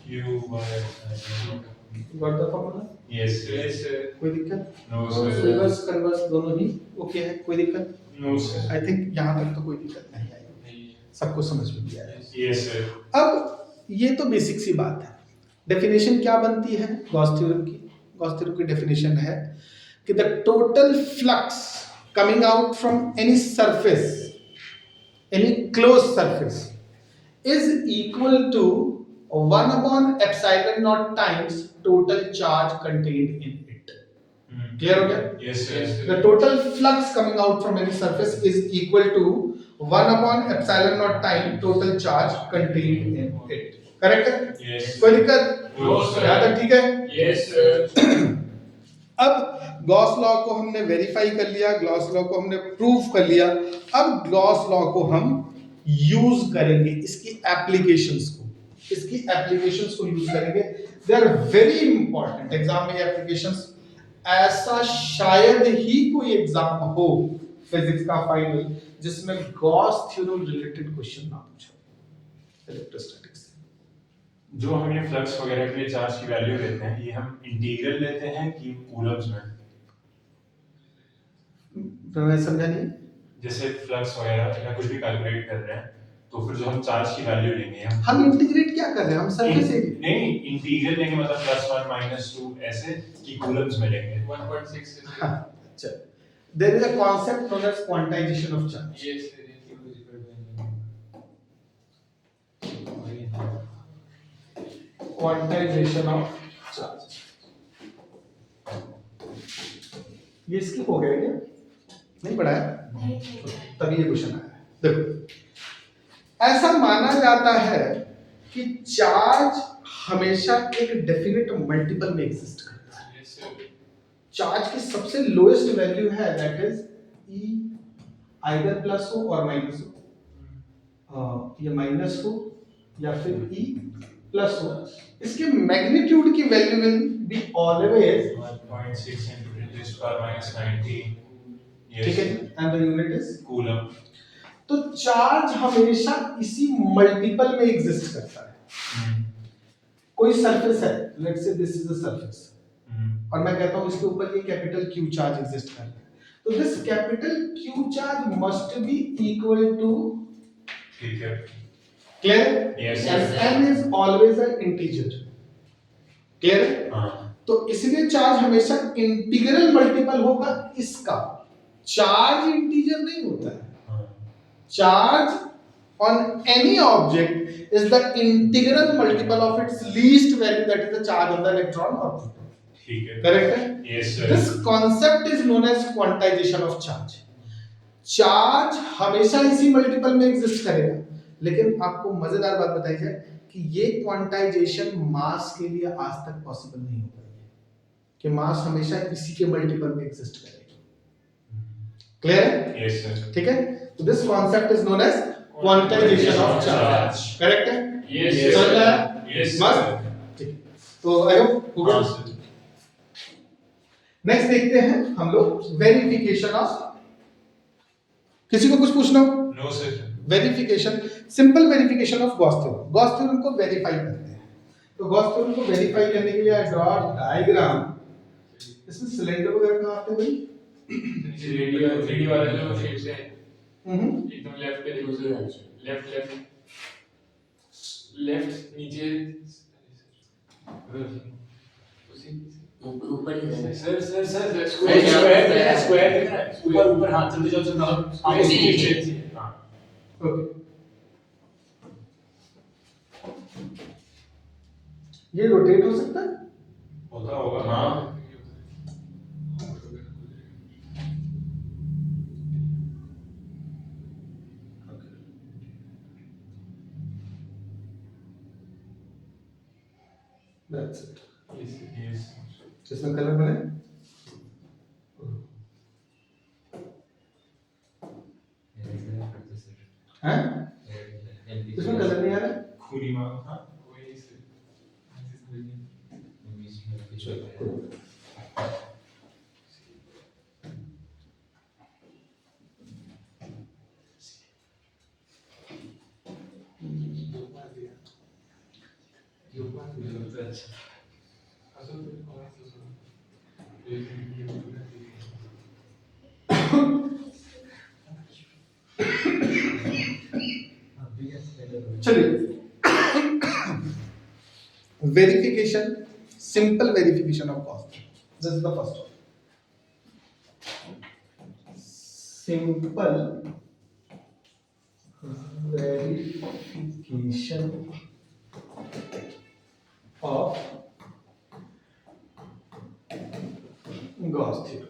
Q by got the formula Yes. Yes, sir. कोई दिक्कत? No, sir. Reverse converse दोनों ही okay है, कोई दिक्कत? No, sir. आई थिंक यहाँ तक तो कोई दिक्कत नहीं आई, नहीं। सबको समझ में भी आया। Yes, sir. अब ये तो बेसिक सी बात है। डेफिनेशन क्या बनती है गॉस थ्योरम की? गॉस थ्योरम की डेफिनेशन है कि the total flux coming out from any surface, any close surface is equal to 1 upon epsilon naught times total charge contained in it. Clear हो गया? Yes, sir. The total flux coming out from any surface is equal to 1 upon epsilon naught time total charge contained in it. Correct है? Yes. कोई दिक्कत? No, sir. यहाँ तक ठीक है? Yes, sir. अब गॉस लॉ को हमने वेरीफाई कर लिया, गॉस लॉ को हमने प्रूव कर लिया। अब गॉस लॉ को हम यूज करेंगे, इसकी एप्लीकेशंस को यूज करेंगे। They are very important exam में एप्लीकेशंस। ऐसा शायद ही कोई एग्जाम हो फिजिक्स का फाइनल जिसमें गॉस थ्योरम रिलेटेड क्वेश्चन ना पूछा इलेक्ट्रोस्टैटिक्स। जो हम ये फ्लक्स वगैरह के लिए चार्ज की वैल्यू लेते हैं, ये हम इंटीग्रल लेते हैं कि कूलम्स में? तो मैं समझा नहीं। जैसे फ्लक्स वगैरह या कुछ भी कैलकुलेट कर रहे हैं, तो फिर जो हम चार्ज की वैल्यू लेंगे हम इंटीग्रेट क्या कर रहे हैं? हम सरफेस एरिया नहीं, इंटीग्रल लेंगे मतलब +1 -2 ऐसे कि कूलम्स में लेंगे। 1.6 is हाँ, चल। There is a concept known as quantization of charge. yes, sir. Quantization of charge. ये स्किप हो गया क्या? नहीं पढ़ा है? तभी ये क्वेश्चन आया है। देखो, ऐसा माना जाता है कि चार्ज हमेशा एक डेफिनेट मल्टीपल में एग्जिस्ट करता है। Yes, sir. चार्ज की सबसे लोएस्ट वैल्यू है that is E, either plus हो और माइनस हो, ये माइनस हो या फिर ई प्लस हो। इसके मैग्नीट्यूड की वैल्यू विल बी ऑलवेज 1.6 × 10⁻90। ठीक है, and the unit is coulomb. तो चार्ज हमेशा इसी मल्टीपल में एग्जिस्ट करता है। कोई सरफेस है, let's say this is a surface, और मैं कहता हूं इसके ऊपर ये कैपिटल क्यू चार्ज एग्जिस्ट कर रहा है, तो this capital Q charge must be equal to, ठीक है। Clear? Yes, and sir. n is always an integer. Clear? हाँ। तो इसलिए चार्ज हमेशा इंटीग्रल मल्टीपल होगा इसका। चार्ज इंटीजर नहीं होता है। Charge on any object is the integral multiple of its least value, that is the charge on the electron or proton. ठीक है। Correct है? Yes, sir. This concept is known as quantization of charge. Charge हमेशा इसी multiple में exist करेगा, लेकिन आपको मजेदार बात बताई जाए कि ये क्वांटाइजेशन मास के लिए आज तक पॉसिबल नहीं हो पाई है कि मास हमेशा इसी के मल्टीपल में एग्जिस्ट करेगी। क्लियर है? Yes, sir. ठीक है, तो this concept is known as quantization of charge. Correct है? Yes, Yes, समझ में आया? Yes, मस्त? sir. ठीक है, तो आई होप हो गया। हाँ, sir. नेक्स्ट देखते हैं हम लोग वेरिफिकेशन ऑफ, किसी को कुछ पूछना हो? No, sir. Verification, simple verification of Gauss theorem. Gauss theorem को वेरीफाई करते हैं, तो गॉस थ्योरम को वेरीफाई करने के लिए आई ड्रॉ डायग्राम। इसमें सिलेंडर वगैरह कहाँ आते हैं भाई? 3D वाला जो शेप्स है हम्म, एकदम लेफ्ट पे देखो, लेफ्ट लेफ्ट नीचे ऊपर ही है। Sir, sir, sir. Square. ऊपर हाथ चलते जाओ, चलते जाओ। हाँ, Square. नीचे। हाँ। ओके। ये रोटेट हो सकता है? होता होगा। हाँ। That's it. Yes. इसमें कलर बने? हैं? इसमें कलर नहीं आ रहा? खूनी माँ। हाँ। चलिए, verification, simple verification of cost, this is the first one. Simple verification of Gauss theorem.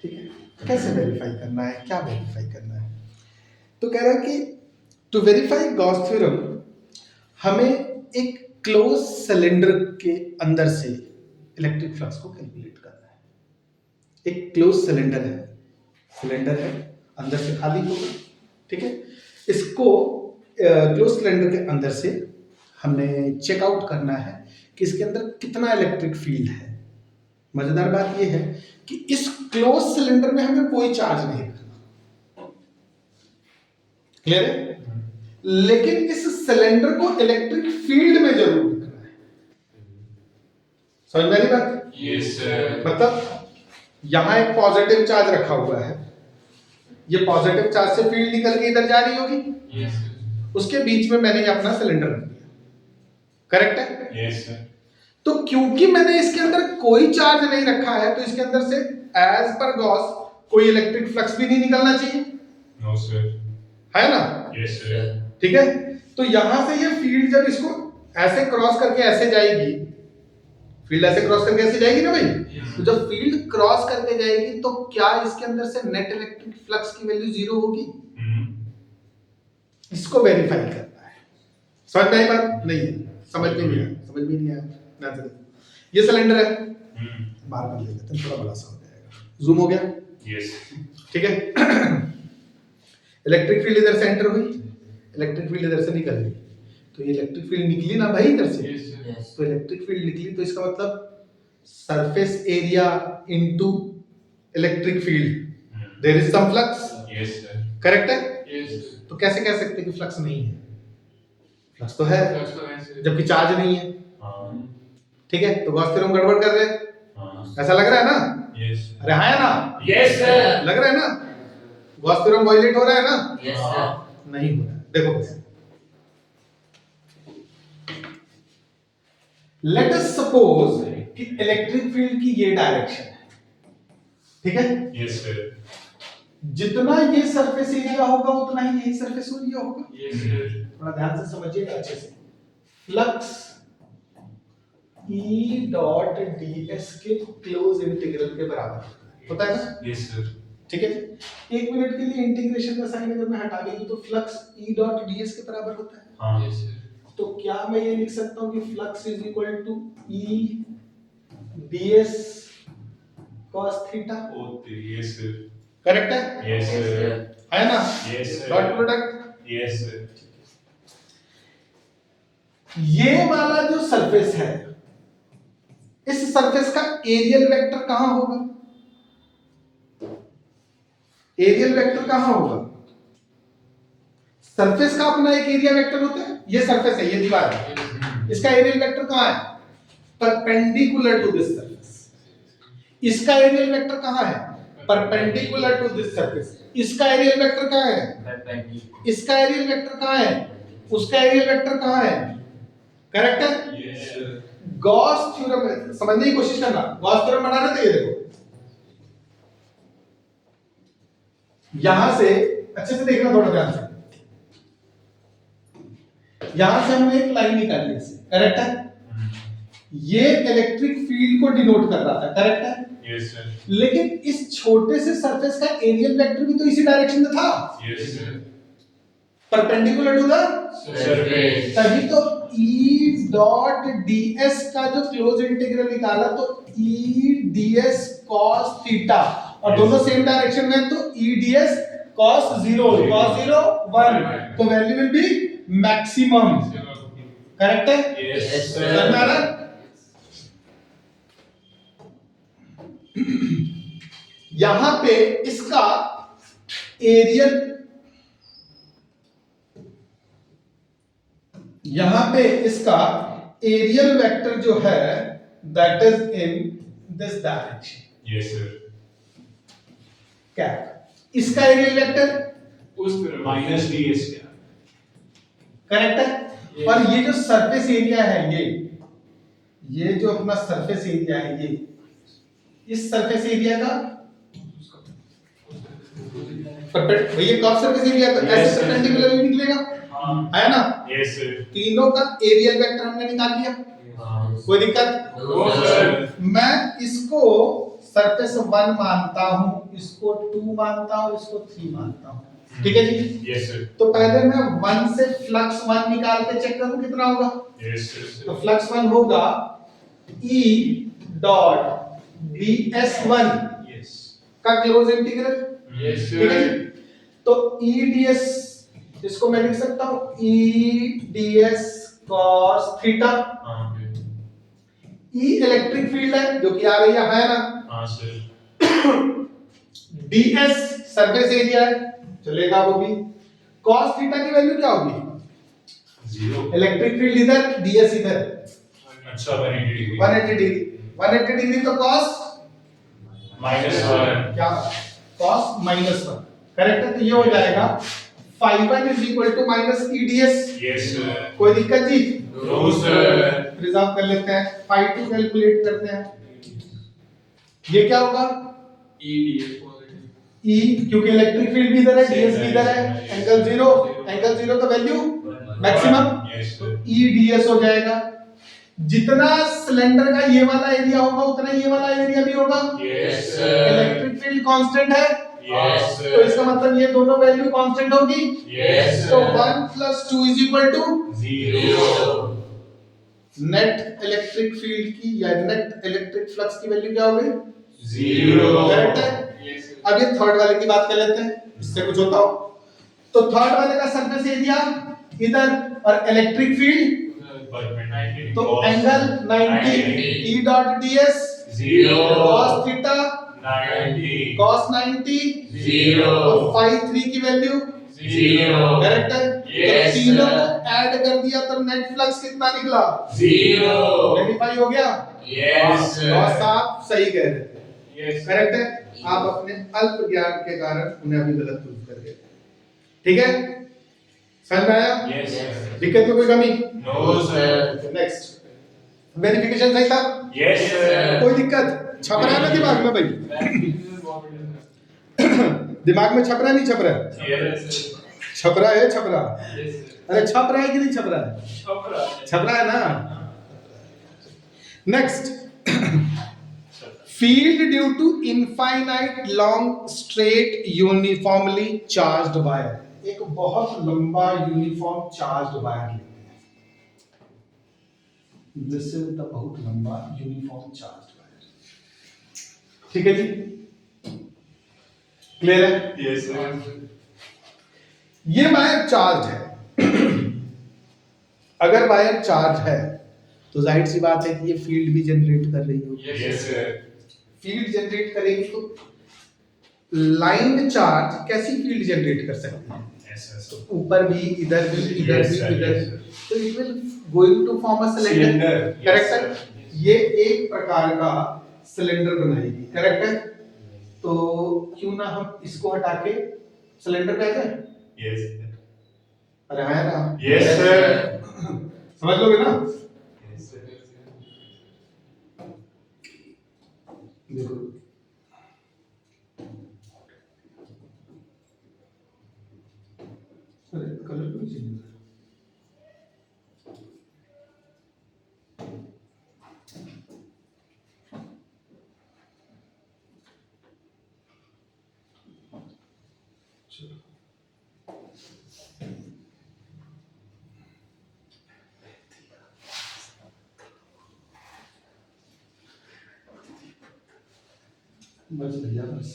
ठीक है, कैसे वेरीफाई करना है, क्या वेरीफाई करना है? तो कह रहा है कि टू वेरीफाई गॉस थ्योरम हमें एक क्लोज सिलेंडर के अंदर से इलेक्ट्रिक फ्लक्स को कैलकुलेट करना है. एक क्लोज सिलेंडर है, अंदर से खाली होगा. ठीक है, इसको क्लोज सिलेंडर के अंदर से हमने चेकआउट करना है कि इसके अंदर कितना इलेक्ट्रिक फील्ड है. मजेदार बात यह है कि इस क्लोज सिलेंडर में हमें कोई चार्ज नहीं रखना. क्लियर है? लेकिन इस सिलेंडर को इलेक्ट्रिक फील्ड में जरूर रखना है. समझ में आ रही बात? Yes sir. मतलब यहां एक पॉजिटिव चार्ज रखा हुआ है, ये पॉजिटिव चार्ज से फील्ड निकल के इधर जा रही होगी. Yes sir. उसके बीच में मैंने ये अपना सिलेंडर रख दिया. करेक्ट है? Yes sir. तो क्योंकि मैंने इसके अंदर कोई चार्ज नहीं रखा है, तो इसके अंदर से एज पर गॉस कोई इलेक्ट्रिक फ्लक्स भी नहीं निकलना चाहिए. No sir. है ना? Yes sir. ठीक है, तो यहां से ये फील्ड जब इसको ऐसे क्रॉस करके ऐसे जाएगी, फील्ड ऐसे क्रॉस करके ऐसे जाएगी ना भाई, तो जब फील्ड क्रॉस करके जाएगी तो क्या इसके अंदर से नेट इलेक्ट्रिक फ्लक्स की वैल्यू 0 होगी? इसको वेरीफाई करना है. समझ में आई बात? नहीं है, समझ में नहीं आया. ध्यान से देखो, ये सिलेंडर है, बार बार ले लेते हैं, थोड़ा बड़ा सा हो जाएगा. जूम हो गया? यस. ठीक है. इलेक्ट्रिक फील्ड इधर से एंटर हुई, इलेक्ट्रिक फील्ड इधर से निकल गई, तो ये इलेक्ट्रिक फील्ड निकली ना भाई इधर से. Yes sir. तो इलेक्ट्रिक फील्ड निकली, तो इसका मतलब surface area into electric field, there is some flux. Yes sir. Correct है? Yes sir. तो कैसे कह सकते हैं कि फ्लक्स नहीं है? फ्लक्स तो है, फ्लक्स तो है सर. जबकि चार्ज नहीं है. हाँ. ठीक है, तो गॉस थ्योरम गड़बड़ कर रहे हैं. हाँ. ऐसा लग रहा है ना? यस. अरे हाँ है ना? Yes sir. लग रहा है ना? गॉस थ्योरम वायलेट हो रहा है ना? Yes sir. नहीं हो रहा है. देखो कैसे. लेट अस सपोज कि इलेक्ट्रिक फील्ड की ये डायरेक्शन है. ठीक है, यस सर. जितना ये सरफेस एरिया होगा उतना ही यही सरफेस एरिया होगा. Yes sir. थोड़ा ध्यान से समझिएगा अच्छे से. फ्लक्स E डॉट ds के क्लोज इंटीग्रल के बराबर होता है ना? Yes sir. ठीक है, एक मिनट के लिए इंटीग्रेशन का साइन अगर मैं हटा दूं तो फ्लक्स E डॉट ds के बराबर होता है. हाँ. Yes sir. तो क्या मैं ये लिख सकता हूं कि flux is equal to E ds cos theta? Yes sir. Correct है? Yes sir. है ना? Yes sir. Dot product. Yes sir. ये वाला जो सरफेस है, इस सरफेस का एरियल वेक्टर कहां होगा? एरियल वेक्टर कहां होगा? सरफेस का अपना एक एरिया वेक्टर होता है. ये सरफेस है, ये दीवार है, इसका एरियल वेक्टर कहां है? Perpendicular to this surface. इसका एरियल वेक्टर कहां है? Perpendicular to this surface. इसका एरियल वेक्टर कहां है? इसका एरियल वेक्टर कहां है? उसका एरियल वेक्टर कहां है? करेक्ट है? Yes sir. गॉस थ्योरम समझने की कोशिश करना. गॉस थ्योरम बनाना तो ये देखो, यहां से अच्छे से देखना, थोड़ा ध्यान से. यहां से हमने एक लाइन निकाली है, करेक्ट है? ये इलेक्ट्रिक फील्ड को डिनोट कर रहा था, करेक्ट है? Yes sir. लेकिन इस छोटे से सरफेस का एरियल वेक्टर भी तो इसी डायरेक्शन में था, yes sir. Perpendicular to the. Surface. तभी तो E डॉट ds का जो क्लोज इंटीग्रल निकाला तो E ds cos थीटा, और दोनों सेम डायरेक्शन में, तो E ds cos 0 1, तो value will be maximum. Correct है? यस समझ में आ रहा है? यहां पे इसका एरियल, यहां पे इसका एरियल वेक्टर जो है that is in this direction yes sir cap. इसका एरियल वेक्टर उस तरफ माइनस डी एस क्या करेक्ट है। और ये जो सरफेस एरिया है ये जो अपना सरफेस एरिया है ये, इस सरफेस एरिया का परपेंडिकुलर भैया कर्व सरफेस एरिया तो Yes, ऐसे sir. परपेंडिकुलरली निकलेगा, हाँ है ना। यस सर तीनों का एरियल वेक्टर हमने निकाल लिया, कोई दिक्कत। नो सर मैं इसको सरफेस 1 मानता हूं, इसको 2 मानता हूं, इसको 3 मानता हूं, ठीक है जी। यस सर तो पहले मैं 1 से फ्लक्स 1 निकाल के चेक करूं कितना होगा। यस तो सर फ्लक्स 1 होगा E डॉट ds1 यस का क्लोज इंटीग्रल, यस ठीक है सर जी। तो E ds इसको मैं लिख सकता हूं E ds cos थीटा। हाँ E इलेक्ट्रिक फील्ड है जो कि आ रही है ना। हाँ सर ds सरफेस एरिया है, चलेगा वो भी। cos थीटा की वैल्यू क्या होगी, जीरो इलेक्ट्रिक फील्ड इधर, ds इधर, अच्छा 180 डिग्री 180 डिग्री। 180 डिग्री तो cos माइनस वन क्या, cos -1, करेक्ट है। तो ये हो जाएगा phi1 is equal to minus eds। Yes sir कोई दिक्कत जी, नो सर रिजॉल्व कर लेते हैं, phi2 कैलकुलेट करते हैं। ये क्या होगा ईडीएस पॉजिटिव E, क्योंकि इलेक्ट्रिक फील्ड भी इधर है, ds भी इधर है, एंगल जीरो तो वैल्यू मैक्सिमम, यस तो सर E ds हो जाएगा। जितना सिलेंडर का ये वाला एरिया होगा उतना ये वाला एरिया भी होगा। Yes sir electric field constant है, यस तो इसका मतलब ये दोनों वैल्यू कांस्टेंट होगी। यस तो sir 1 + 2 is equal to zero net electric field की या नेट इलेक्ट्रिक फ्लक्स की वैल्यू क्या होगी, जीरो करेक्ट है। यस सर अब ये थर्ड वाले की बात कर लेते हैं, इससे कुछ होता हो। तो थर्ड वाले का सरफेस एरिया इधर और इलेक्ट्रिक फील्ड, तो angle 90, E dot ds zero cos theta 90 cos 90, zero तो phi 3 की वैल्यू जीरो करेक्ट है। Yes, तो तीनों sir. को ऐड कर दिया तो नेट फ्लक्स कितना निकला, जीरो वेरीफाई हो गया। यस और साहब सही कह रहे थे, यस करेक्ट है। आप अपने अल्प ज्ञान के कारण उन्हें अभी गलत प्रूव कर गए, ठीक है, समझ में आया। यस दिक्कत में कोई कमी, नो सर नेक्स्ट वेरिफिकेशन सही था, यस सर कोई दिक्कत छप रहा है ना दिमाग में भाई, दिमाग में छप रहा है नहीं छप रहा है, यस छप रहा है छप रहा, यस अरे छप रहा है कि नहीं छप रहा है, छप रहा है ना। Next, field due to infinite long straight uniformly charged wire, एक बहुत लंबा यूनिफॉर्म चार्ज्ड वायर लेते हैं, दिस इज द बहुत लंबा यूनिफॉर्म चार्ज्ड वायर, ठीक है जी, क्लियर है। यस ये वायर चार्ज है अगर वायर चार्ज है तो जाहिर सी बात है कि ये फील्ड भी जनरेट कर रही होगी, यस सर फील्ड जनरेट करेगी तो लाइन चार्ज कैसी फील्ड जनरेट कर सकती है, यस तो ऊपर भी इधर भी इधर Yes, भी sir, इधर, yes, sir. तो it will going to form a cylinder, Cylinder, correct yes, है। sir. ये एक प्रकार का सिलेंडर बनाएगी, करेक्ट है। तो क्यों ना हम इसको हटा के सिलेंडर कहते हैं, यस अरे है ना, यस सर समझ लोगे ना। देखो अरे कलर क्यों चेंज हो रहा है? चलो। बस भैया बस,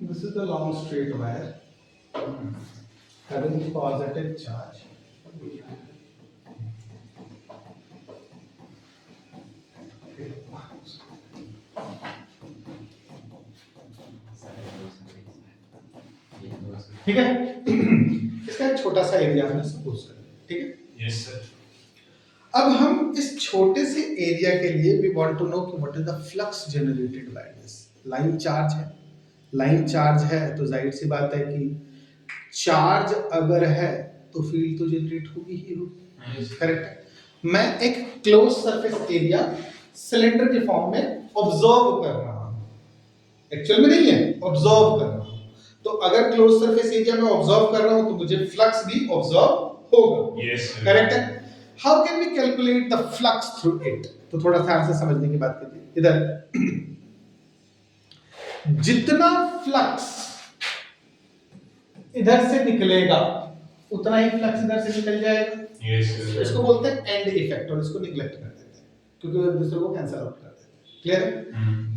बस This is the long straight wire having positive charge. ठीक है, इसका एक छोटा सा एरिया हमने सपोज कर लिया, ठीक है। Yes sir. अब हम इस छोटे से एरिया के लिए वी वांट टू नो कि what is the flux generated by this. Line charge है, लाइन चार्ज है तो जाहिर सी बात है कि चार्ज अगर है तो फील्ड तो जनरेट होगी ही होगी, करेक्ट है। मैं एक क्लोज सरफेस एरिया सिलेंडर के फॉर्म में ऑब्जर्व कर रहा हूं, एक्चुअल में नहीं है, ऑब्जर्व कर रहा हूं। तो अगर क्लोज सरफेस एरिया में ऑब्जर्व कर रहा हूं तो मुझे फ्लक्स भी ऑब्जर्व होगा, यस करेक्ट है। How can we calculate the flux through it? तो थोड़ा ध्यान से समझने की बात कीजिए। इधर जितना फ्लक्स इधर से निकलेगा उतना ही फ्लक्स इधर से निकल जाएगा। यस तो इसको बोलते हैं एंड इफेक्ट और इसको निग्लेक्ट कर देते हैं क्योंकि एक दूसरे को कैंसिल आउट कर देते हैं। क्लियर है?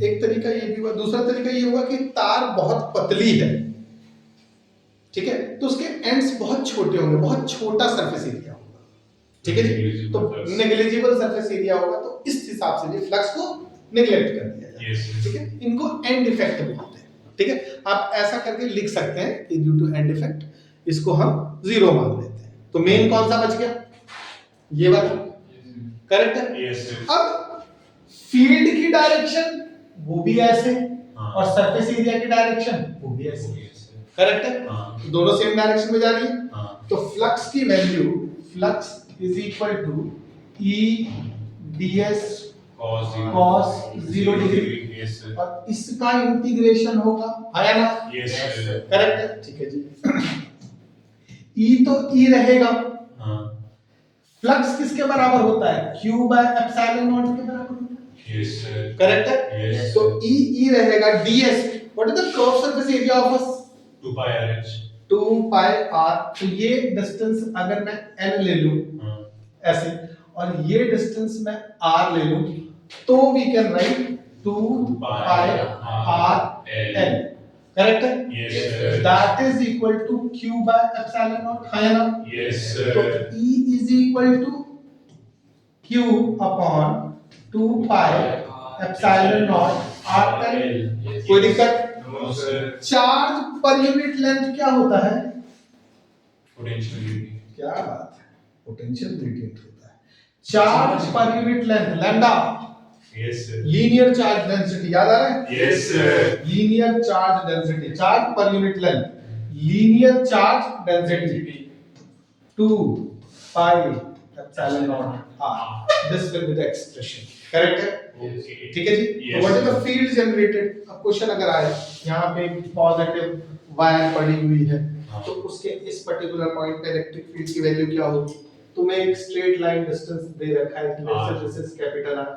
एक तरीका ये भी हुआ, दूसरा तरीका ये हुआ कि तार बहुत पतली है, ठीक है, तो उसके एंड्स बहुत छोटे होंगे, बहुत छोटा सरफेस एरिया होगा, ठीक है जी। तो नेग्लिजिबल सरफेस एरिया होगा तो इस हिसाब से भी फ्लक्स को नेग्लेक्ट कर दिया जाएगा, यस ठीक है। इनको एंड इफेक्ट बोलते हैं, ठीक है। आप ऐसा करके लिख सकते हैं कि ड्यू टू एंड इफेक्ट इसको हम जीरो मान लेते हैं। तो मेन कौन सा बच गया? ये वाला, करेक्ट है। यस अब फील्ड की डायरेक्शन वो भी ऐसे हाँ। और सरफेस एरिया की डायरेक्शन वो भी ऐसे, करेक्ट है। हाँ। दोनों सेम डायरेक्शन में जा रही है, हाँ। तो फ्लक्स की value flux is equal to E ds cos 0 degree yes और इसका इंटीग्रेशन होगा, है ना? यस करेक्ट है, ठीक है जी। E तो E रहेगा, हाँ। फ्लक्स किसके बराबर होता है? Q बाय एप्सिलॉन नॉट के बराबर होता है, यस करेक्ट है। Yes. तो E रहेगा ds, what is the curve surface area of us? 2 pi RH 2 pi r। तो ये डिस्टेंस अगर मैं n ले लूं हाँ। ऐसे और ये डिस्टेंस मैं r ले लूं तो we can write 2 pi r l, correct है। Yes, that is equal to q by epsilon naught, है ना? यस तो E is equal to q upon 2 pi epsilon naught r l। कोई दिक्कत? No sir. चार्ज पर unit length क्या होता है? पोटेंशियल क्या बात है, पोटेंशियल ग्रेडियंट होता है। चार्ज पर unit length lambda, yes linear charge density, याद आ रहा है? Yes linear charge density, charge पर unit length, linear charge density 2 pi epsilon naught r। This will be the expression, correct है, ओके ठीक है जी। तो Yes. What is the field generated? अब क्वेश्चन अगर आए यहाँ पे पॉजिटिव वायर पड़ी हुई है हाँ। तो उसके इस पर्टिकुलर पॉइंट पे इलेक्ट्रिक फील्ड की वैल्यू क्या होगी? तुम्हें एक स्ट्रेट लाइन डिस्टेंस दे रखा है कि हाँ। दिस इज कैपिटल R,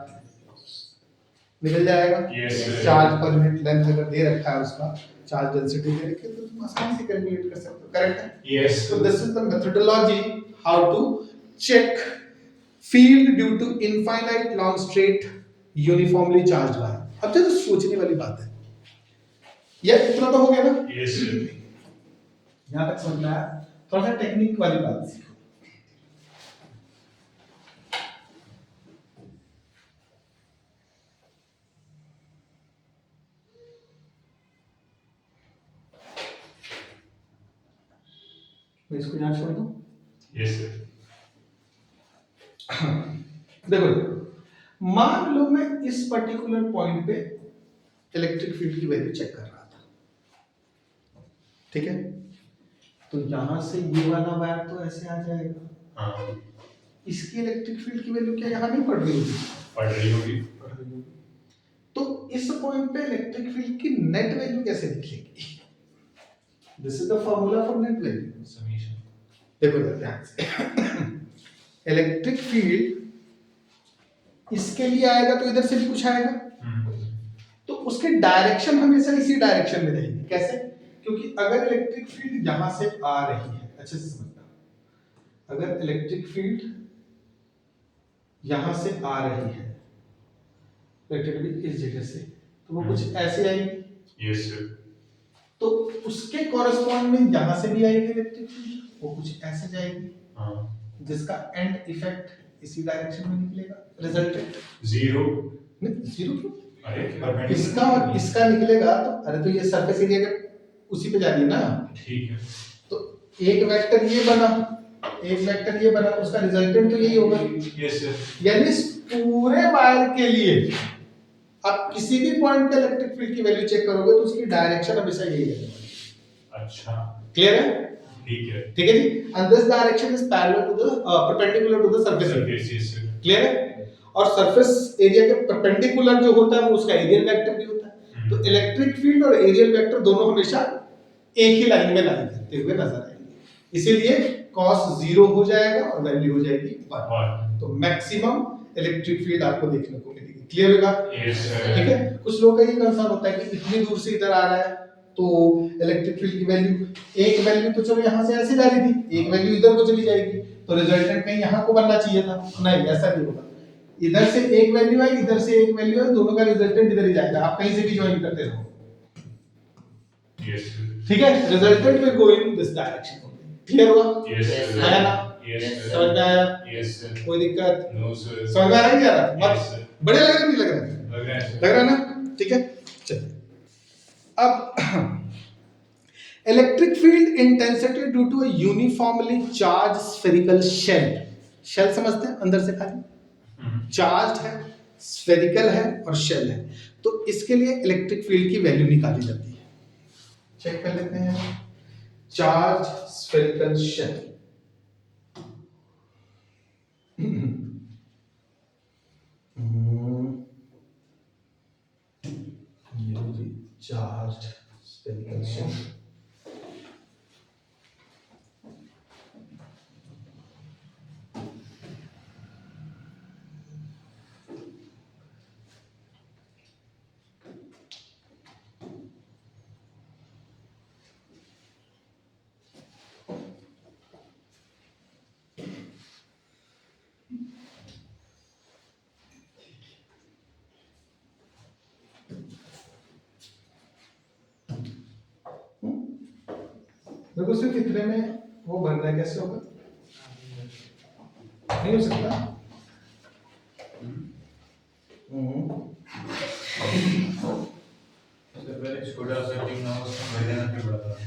निकल जाएगा। Yes, sir. चार्ज पर यूनिट लेंथ अगर दे रखा है, उसका चार्ज डेंसिटी दे रखी है तो तुम आसानी से कैलकुलेट कर सकते हो, करेक्ट है। Yes So this is the methodology how to check field due to infinite long straight uniformly charged wire। अब तो सोचने वाली बात है, ये इतना तो हो गया ना, यस यहाँ तक समझ में आया? थोड़ा सा टेक्निक वाली बात सीखो। मैं इसको यहाँ छोड़ दूं। यस देखो मान लो मैं इस पर्टिकुलर पॉइंट पे इलेक्ट्रिक फील्ड की वैल्यू चेक कर रहा था, ठीक है। तो यहां से ये वाला वायर तो ऐसे आ जाएगा, हाँ इसकी इलेक्ट्रिक फील्ड की वैल्यू क्या यहाँ नहीं पड़ रही होगी? पढ़ रही होगी पड़ रही होगी। तो इस पॉइंट पे इलेक्ट्रिक फील्ड की नेट वैल्यू कैसे निकलेगी? This is the formula for net value. Summation देखो ध्यान से, इलेक्ट्रिक फील्ड इसके लिए आएगा तो इधर से भी कुछ आएगा, तो उसके डायरेक्शन हमेशा इसी डायरेक्शन में रहेगी। कैसे? क्योंकि अगर इलेक्ट्रिक फील्ड यहां से आ रही है, अच्छे से समझना, अगर इलेक्ट्रिक फील्ड यहां से आ रही है इलेक्ट्रिक फील्ड इस जगह से, तो वो कुछ ऐसे आएगी, यस तो उसके कॉरेस्पॉन्ड में यहाँ से भी आएगी इलेक्ट्रिक फील्ड, वो कुछ ऐसे जाएगी, हाँ, जिसका एंड इफेक्ट इसी डायरेक्शन में निकलेगा, रिजल्टेंट। जीरो। नहीं, जीरो क्यों? अरे perpendicular इसका और इसका निकलेगा तो, अरे तो ये सरफेस एरिया के उसी पे जा रही है ना, ठीक है। तो एक वेक्टर ये बना, एक वेक्टर ये बना, उसका रिजल्टेंट तो यही होगा। Yes sir. यानी इस पूरे वायर के लिए आप किसी भी पॉइंट पे इलेक्ट्रिक फील्ड की वैल्यू चेक करोगे तो उसकी डायरेक्शन हमेशा यही रहेगी। अच्छा, क्लियर है? ठीक है। ठीक है जी। And this direction is parallel to the perpendicular to the surface area. Yes sir. Clear है? और सरफेस एरिया के परपेंडिकुलर जो होता है वो उसका एरियल वेक्टर भी होता है। तो इलेक्ट्रिक फील्ड और एरियल वेक्टर दोनों हमेशा एक ही लाइन में लाइन करते हुए नजर आएंगे, इसीलिए cos 0 हो जाएगा और वैल्यू हो जाएगी 1। तो मैक्सिमम इलेक्ट्रिक फील्ड आपको देखने को मिलेगी। क्लियर होगा? Yes sir. ठीक है। कुछ लोग का ये कंसर्न होता है कि इतनी दूर से इधर आ रहा है तो इलेक्ट्रिक फील्ड की वैल्यू, एक वैल्यू तो चलो यहाँ से ऐसे जा रही थी, एक वैल्यू इधर को चली जाएगी, तो रिजल्टेंट कहीं यहाँ को बनना चाहिए था। नहीं, ऐसा नहीं होगा। इधर से एक वैल्यू आई, इधर से एक वैल्यू आई, दोनों का रिजल्टेंट इधर ही जाएगा, आप कहीं से भी ज्वाइन करते रहो। Yes sir. ठीक है, resultant will go in this direction. Clear हुआ? Yes sir. है ना? Yes sir. समझ में आया? Yes sir. कोई दिक्कत? No sir. समझ में आ रहा है? नहीं आ रहा? यस मत सर। बड़े लग रहे हैं, नहीं लग रहे हैं? लग रहा है लग सर। रहा है ना? ठीक है, चलिए। अब electric field intensity due to a uniformly charge spherical shell. Shell समझते हैं? अंदर से खाली चार्ज है, स्फेरिकल है और शेल है, तो इसके लिए इलेक्ट्रिक फील्ड की वैल्यू निकाली जाती है। चेक कर लेते हैं। Charge spherical shell, charge spherical shell. देखो सिर्फ इतने में वो बन रहा है, कैसे होगा? नहीं हो सकता। सर पहले छोटा सा टीम नाम उसमें भर देना फिर बड़ा था।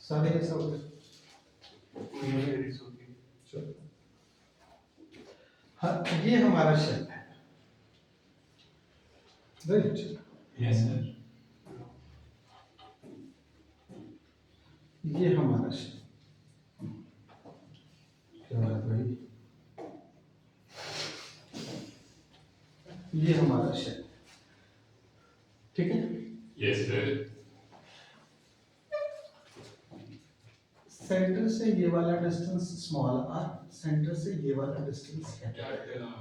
सारे ऐसा होता है। चलो। हाँ, ये हमारा शेल है, राइट? Yes sir. ये हमारा शेल, क्या है भाई? ये हमारा शेल, ठीक है। Yes sir. सेंटर से ये वाला डिस्टेंस स्मॉल r, सेंटर से ये वाला डिस्टेंस कैपिटल R,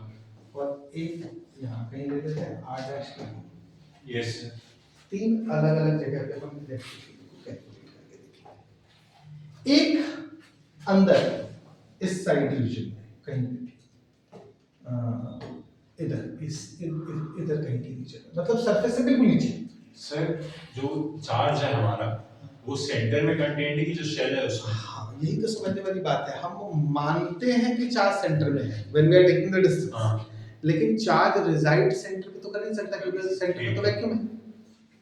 और एक यहाँ कहीं ले लेते हैं r डैश के। Yes sir. तीन अलग अलग जगह पे हम इलेक्ट्रिक फील्ड को कैलकुलेट करके देखेंगे। एक अंदर इस साइड रीजन में कहीं पे भी, इधर इधर कहीं की रीजन में, मतलब सरफेस से बिल्कुल नीचे। सर जो चार्ज है हमारा वो सेंटर में कंटेंट है कि जो शेल है उसमें? हाँ, यही तो समझने वाली बात है। हम मानते हैं कि चार्ज सेंटर में है when we are taking the distance, लेकिन चार्ज रिजाइड सेंटर पे तो कर नहीं सकता क्योंकि सेंटर में तो वैक्यूम है,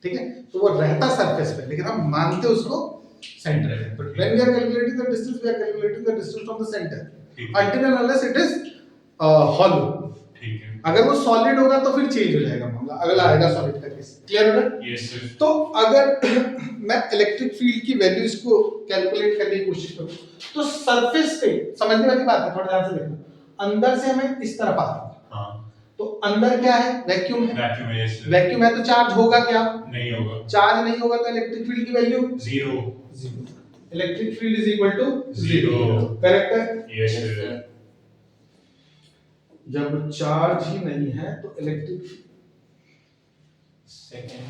ठीक है। तो वो रहता सरफेस पे, लेकिन हम मानते उसको सेंटर है। But when we are calculating the distance, we are calculating the distance from the centre until and unless it is hollow। ठीक है। अगर वो सॉलिड होगा तो फिर चेंज हो जाएगा मामला, अगला आएगा सॉलिड का केस। क्लियर हो रहा है? Yes sir. तो अगर मैं इलेक्ट्रिक फील्ड की वैल्यू इसको कैलकुलेट करने की कोशिश करूं तो सरफेस पे, समझने वाली बात है, थोड़ा ध्यान से देखना। अंदर से हमें इस तरफ आता है, हाँ। तो अंदर क्या है? वैक्यूम है। वैक्यूम है। Yes sir. वैक्यूम है तो चार्ज होगा क्या? नहीं होगा। चार्ज नहीं होगा तो इलेक्ट्रिक फील्ड की value zero. Electric field is equal to zero. Correct है? Yes sir. जब चार्ज ही नहीं है तो इलेक्ट्रिक सेकंड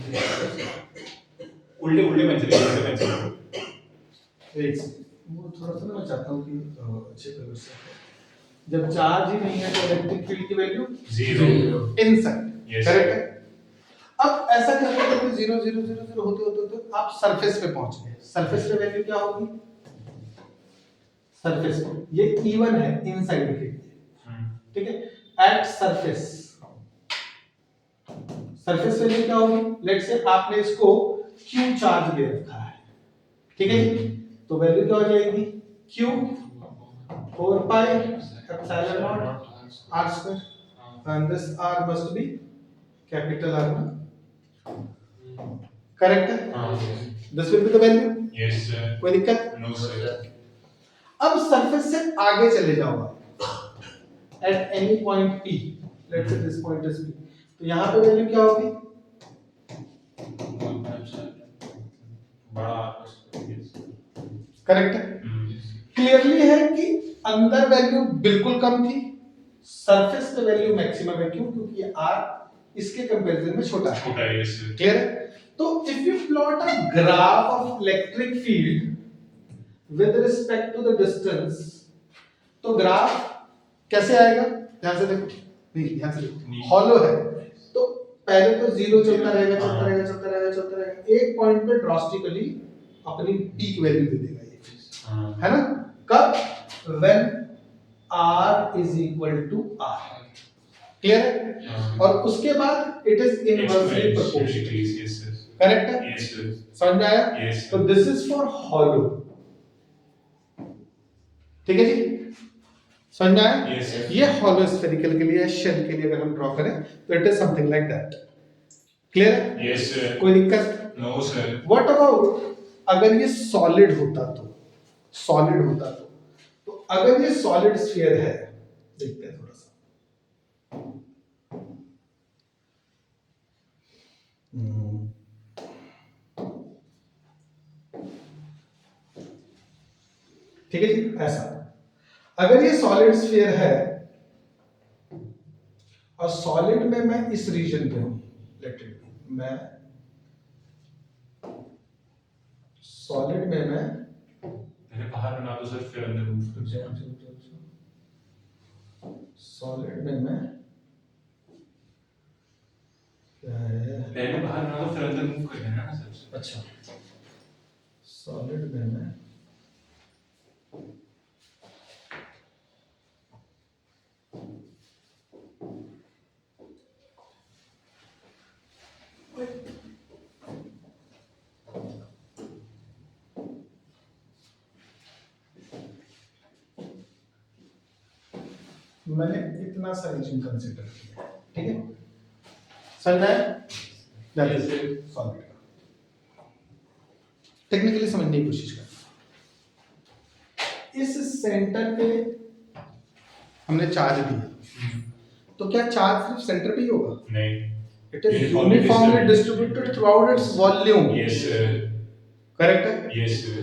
उल्टे उल्टे पेंसिल उल्टे पेंसिल एक सेकंड, वो थोड़ा सा ना मैं चाहता हूँ कि अच्छे कलर से जब चार्ज ही नहीं है तो इलेक्ट्रिक फील्ड की value zero inside, Yes. Correct है। अब ऐसा करते करते 0 0 0 0 होते होते होते आप सरफेस पे पहुंच गए। सरफेस पे वैल्यू क्या होगी? सरफेस पे ये E1 है इनसाइड फील्ड, ठीक है। एट सरफेस, सरफेस वैल्यू क्या होगी? लेट्स से आपने इसको Q चार्ज दे रखा है, ठीक है जी। तो वैल्यू क्या हो जाएगी? Q 4 pi epsilon naught r square and this r must be capital R ना, करेक्ट है। हाँ this will be the value, yes sir कोई दिक्कत? नो सर अब सरफेस से आगे चले जाओ at any point P, let's say this point is P, तो यहां पे वैल्यू क्या होगी? बड़ा करेक्ट है। क्लियरली है कि अंदर वैल्यू बिल्कुल कम थी, सरफेस पे वैल्यू मैक्सिमम है। क्यों? क्योंकि ये R इसके कंपैरिजन में छोटा है। छोटा है यस क्लियर है? तो if you plot a graph of electric field with respect to the distance, तो ग्राफ कैसे आएगा? ध्यान से देखो, नहीं ध्यान से देखो, हॉलो है तो पहले तो जीरो चलता रहेगा चलता रहेगा चलता रहेगा चलता रहेगा, एक पॉइंट पे ड्रास्टिकली अपनी पीक वैल्यू दे देगा ये चीज, है ना? कब? When R is equal to R, clear है? और उसके बाद it is inversely proportional, correct है? यस सर समझ में आया? यस तो दिस इज फॉर हॉलो, ठीक है जी, समझ में आया? यस सर ये हॉलो स्फेरिकल के लिए, शेल के लिए अगर हम ड्रॉ करें तो it is something like that, clear है? यस सर कोई दिक्कत? नो सर व्हाट अबाउट अगर ये सॉलिड होता तो, सॉलिड होता तो अगर ये सॉलिड स्फीयर है, देखते हैं थोड़ा सा, ठीक है जी। ऐसा अगर ये सॉलिड स्फीयर है और सॉलिड में मैं इस रीजन पे हूं, लेट इट बी, मैं सॉलिड में मैं पहले बाहर बना दो सर फिर अंदर मूव कर दो सॉलिड में मैं क्या है, पहले बाहर बना दो फिर अंदर मूव कर देना ना सर अच्छा सॉलिड में मैं मैंने इतना सा रीजन कंसीडर किया, ठीक है, समझ में आया? That is solid. टेक्निकली समझने की कोशिश कर, इस सेंटर पे हमने चार्ज दिया, तो क्या चार्ज सिर्फ सेंटर पे ही होगा? नहीं it is Uniformly uniformly distributed through out its volume, yes sir correct है? यस सर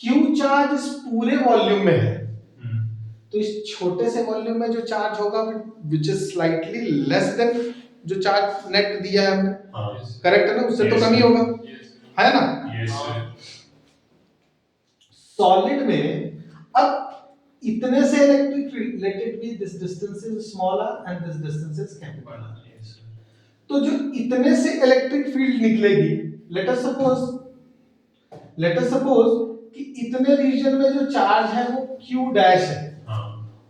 क्यू चार्ज इस पूरे वॉल्यूम में है, तो इस छोटे से वॉल्यूम में जो चार्ज होगा which is slightly less than जो चार्ज नेट दिया है हमने, हाँ करेक्ट है ना? उससे तो Yes, कम ही sir. होगा, है ना? यस सर सॉलिड में अब इतने से electric field, let it be this distance is small r and this distance is capital R, तो जो इतने से इलेक्ट्रिक फील्ड निकलेगी, लेट अस सपोज कि इतने रीजन में जो चार्ज है वो q डैश है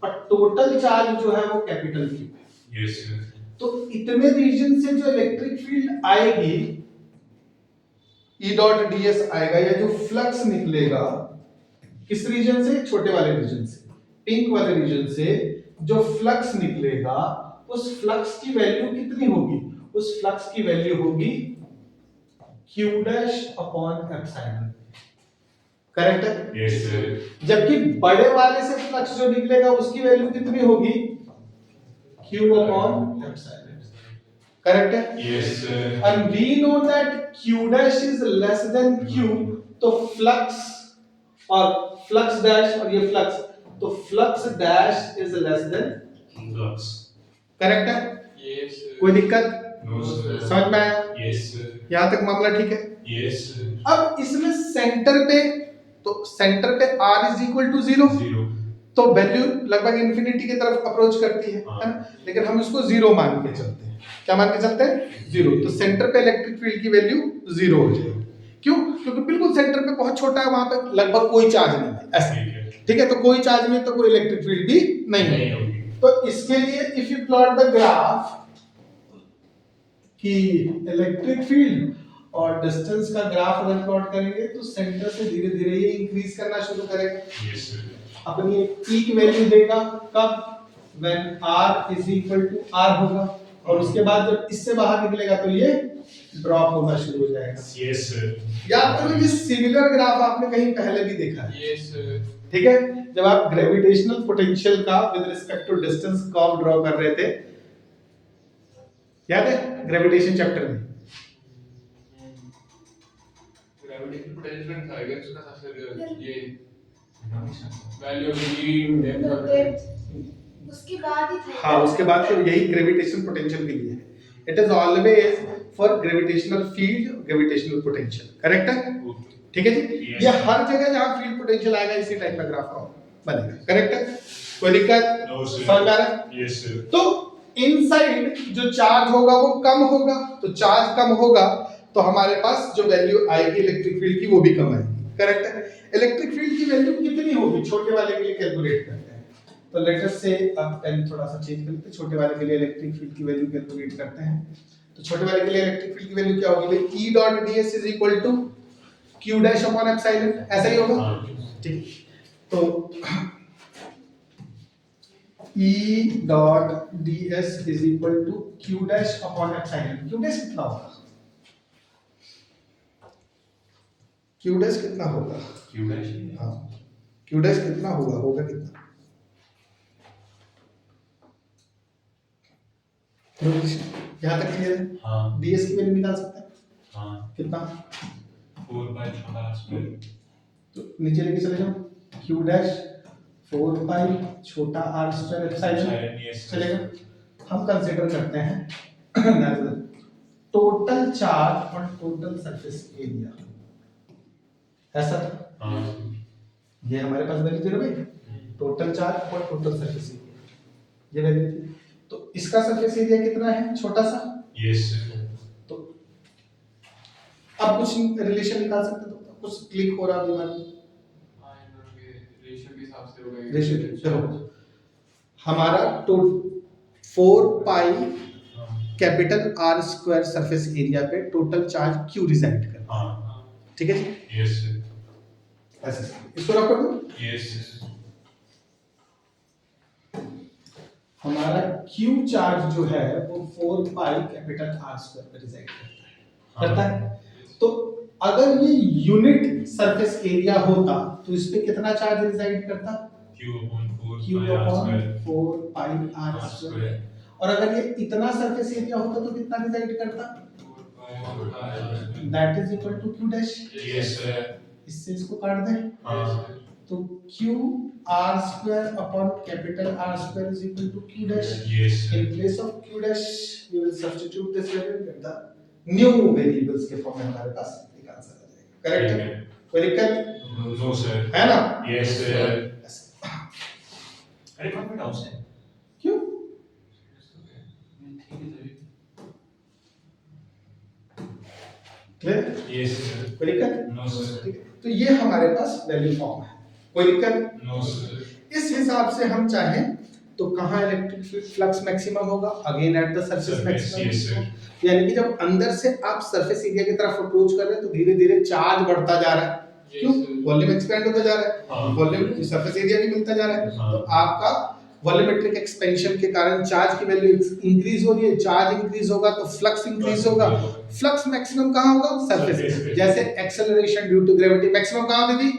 और टोटल चार्ज जो है वो कैपिटल Q है, यस सर तो इतने रीजन से जो इलेक्ट्रिक फील्ड आएगी E डॉट ds आएगा, या जो फ्लक्स निकलेगा किस रीजन से? छोटे वाले रीजन से, पिंक वाले रीजन से जो फ्लक्स निकलेगा, उस फ्लक्स की वैल्यू कितनी होगी? उस फ्लक्स की वैल्यू होगी q dash upon epsilon, correct है? यस सर जबकि बड़े वाले से फ्लक्स जो निकलेगा उसकी वैल्यू कितनी होगी? q अपॉन एप्सिलॉन, करेक्ट है? Yes sir and we know that q dash is less than q, तो फ्लक्स और फ्लक्स डैश और ये फ्लक्स, तो flux dash is less than flux correct है? Yes. कोई दिक्कत? नो सर, समझ में आया? यस यहाँ तक मामला ठीक है? यस अब इसमें सेंटर पे, तो सेंटर पे r इज इक्वल टू 0, 0 तो वैल्यू लगभग इन्फिनिटी की तरफ अप्रोच करती है हाँ। ना? लेकिन हम इसको 0 मान के चलते हैं। क्या मान के चलते हैं? 0। तो सेंटर पे इलेक्ट्रिक फील्ड की वैल्यू 0 हो जाएगी। क्यों? क्योंकि बिल्कुल सेंटर पे बहुत छोटा है, वहां पे लगभग कोई चार्ज नहीं है, ऐसा। ठीक है ठीक है, तो कोई चार्ज नहीं तो कोई इलेक्ट्रिक फील्ड भी नहीं है। नहीं होगी तो इसके लिए if you plot the graph कि इलेक्ट्रिक फील्ड और डिस्टेंस का ग्राफ अगर प्लॉट करेंगे तो सेंटर से धीरे धीरे ये इंक्रीज करना शुरू करेगा। यस सर अपनी एक पीक वैल्यू देगा कब? When r is equal to r होगा, और उसके बाद जब इससे बाहर निकलेगा तो ये ड्रॉप होना शुरू हो जाएगा। यस सर या फिर ये सिमिलर ग्राफ आपने कहीं पहले भी देखा है, यस ठीक है? जब आप ग्रेविटेशनल पोटेंशियल का with respect to distance curve draw कर रहे थे, याद है ग्रेविटेशन चैप्टर में? ग्रेविटेशन पोटेंशियल था अगर उसका सबसे ये value of heat depth of उसके बाद ही था। हाँ, उसके बाद फिर यही ग्रेविटेशन पोटेंशियल के लिए है। It is always for gravitational field, gravitational potential, correct है? ठीक है जी? Yes. ये हर जगह जहां फील्ड पोटेंशियल आएगा इसी टाइप का ग्राफ बनेगा, करेक्ट है? कोई दिक्कत? नो सर समझ में आ रहा है? यस सर तो इनसाइड जो चार्ज होगा वो कम होगा, तो चार्ज कम होगा तो हमारे पास जो वैल्यू आएगी इलेक्ट्रिक फील्ड की वो भी कम आएगी, करेक्ट है? इलेक्ट्रिक फील्ड की वैल्यू कितनी होगी छोटे वाले के लिए कैलकुलेट करते हैं। तो लेट अस से अब पेन थोड़ा सा चेंज कर लेते हैं, छोटे वाले के लिए इलेक्ट्रिक फील्ड की वैल्यू कैलकुलेट करते हैं। तो छोटे वाले के लिए इलेक्ट्रिक फील्ड की वैल्यू क्या होगी भाई? E dot ds is equal to q dash upon epsilon, ऐसा ही होगा, हाँ ठीक? तो E dot ds is equal to q dash upon epsilon. q dash कितना होगा? q डैश कितना होगा? क्यू डैश हाँ, q डैश कितना होगा? होगा कितना? यहाँ तक क्लियर है? हाँ ds की वैल्यू निकाल सकते हैं हाँ कितना? 4 बाय छोटा स्क्वायर तो नीचे लेके चले जाओ, q डैश 4 पाई छोटा r स्क्वायर एप्सिलॉन यस चलेगा। हम कंसीडर करते हैं टोटल चार्ज और टोटल सरफेस एरिया, ऐसा था। हाँ ये हमारे पास वैल्यू थी ना भाई, टोटल चार्ज और टोटल सरफेस एरिया, ये वैल्यू थी। तो इसका सरफेस एरिया कितना है? छोटा सा। यस तो अब कुछ रिलेशन निकाल सकते हो, तो कुछ क्लिक हो रहा है दिमाग में। हाँ इन दोनों के रेशियो के हिसाब से होगा ये। रेशियो देखो, हमारा टो 4 pi capital R square surface area पे टोटल चार्ज Q रिजाइड करता है, हाँ ठीक है जी? यस ऐसे इसको रख कर दो। यस हमारा Q चार्ज जो है वो 4 पाई कैपिटल R स्क्वायर पे रिजाइड करता है। तो अगर ये यूनिट सरफेस एरिया होता तो इस पे कितना चार्ज रिजाइड करता? Q upon 4 Q by R upon square 4 pi R R square. square और अगर ये इतना सरफेस एरिया होता तो कितना रिजाइड करता? 4 by that is equal to Q dash. Yes इससे इसको काट दें हाँ तो Q R square upon capital R square is equal to Q dash. Yes In place of Q dash, we will substitute this value and the new variables के form में हमारे पास एक आंसर आ जाएगा, करेक्ट है? कोई दिक्कत नो सर है ना? Yes sir Yes. अरे कौन बैठा उसने क्यों? क्लियर? यस सर कोई दिक्कत? नो सर ठीक है, तो ये हमारे पास वैल्यू फॉर्म है, कोई दिक्कत? नो सर इस हिसाब से हम चाहें तो कहाँ इलेक्ट्रिक फ्लक्स मैक्सिमम होगा? Again at the surface Surface, maximum. yes, sir. यानी कि जब अंदर से आप सरफेस एरिया की तरफ अप्रोच कर रहे हैं तो धीरे धीरे चार्ज बढ़ता जा रहा है, क्यों? वॉल्यूम एक्सपेंड होता जा रहा है, हाँ। वॉल्यूम सरफेस एरिया भी मिलता जा रहा है। हाँ। तो आपका वॉल्यूमेट्रिक एक्सपेंशन के कारण चार्ज की वैल्यू इंक्रीज हो रही है, चार्ज इंक्रीज होगा तो फ्लक्स इंक्रीज होगा। फ्लक्स मैक्सिमम कहाँ होगा? सरफेस Surface पे। पे। जैसे acceleration due to gravity maximum कहाँ होती थी?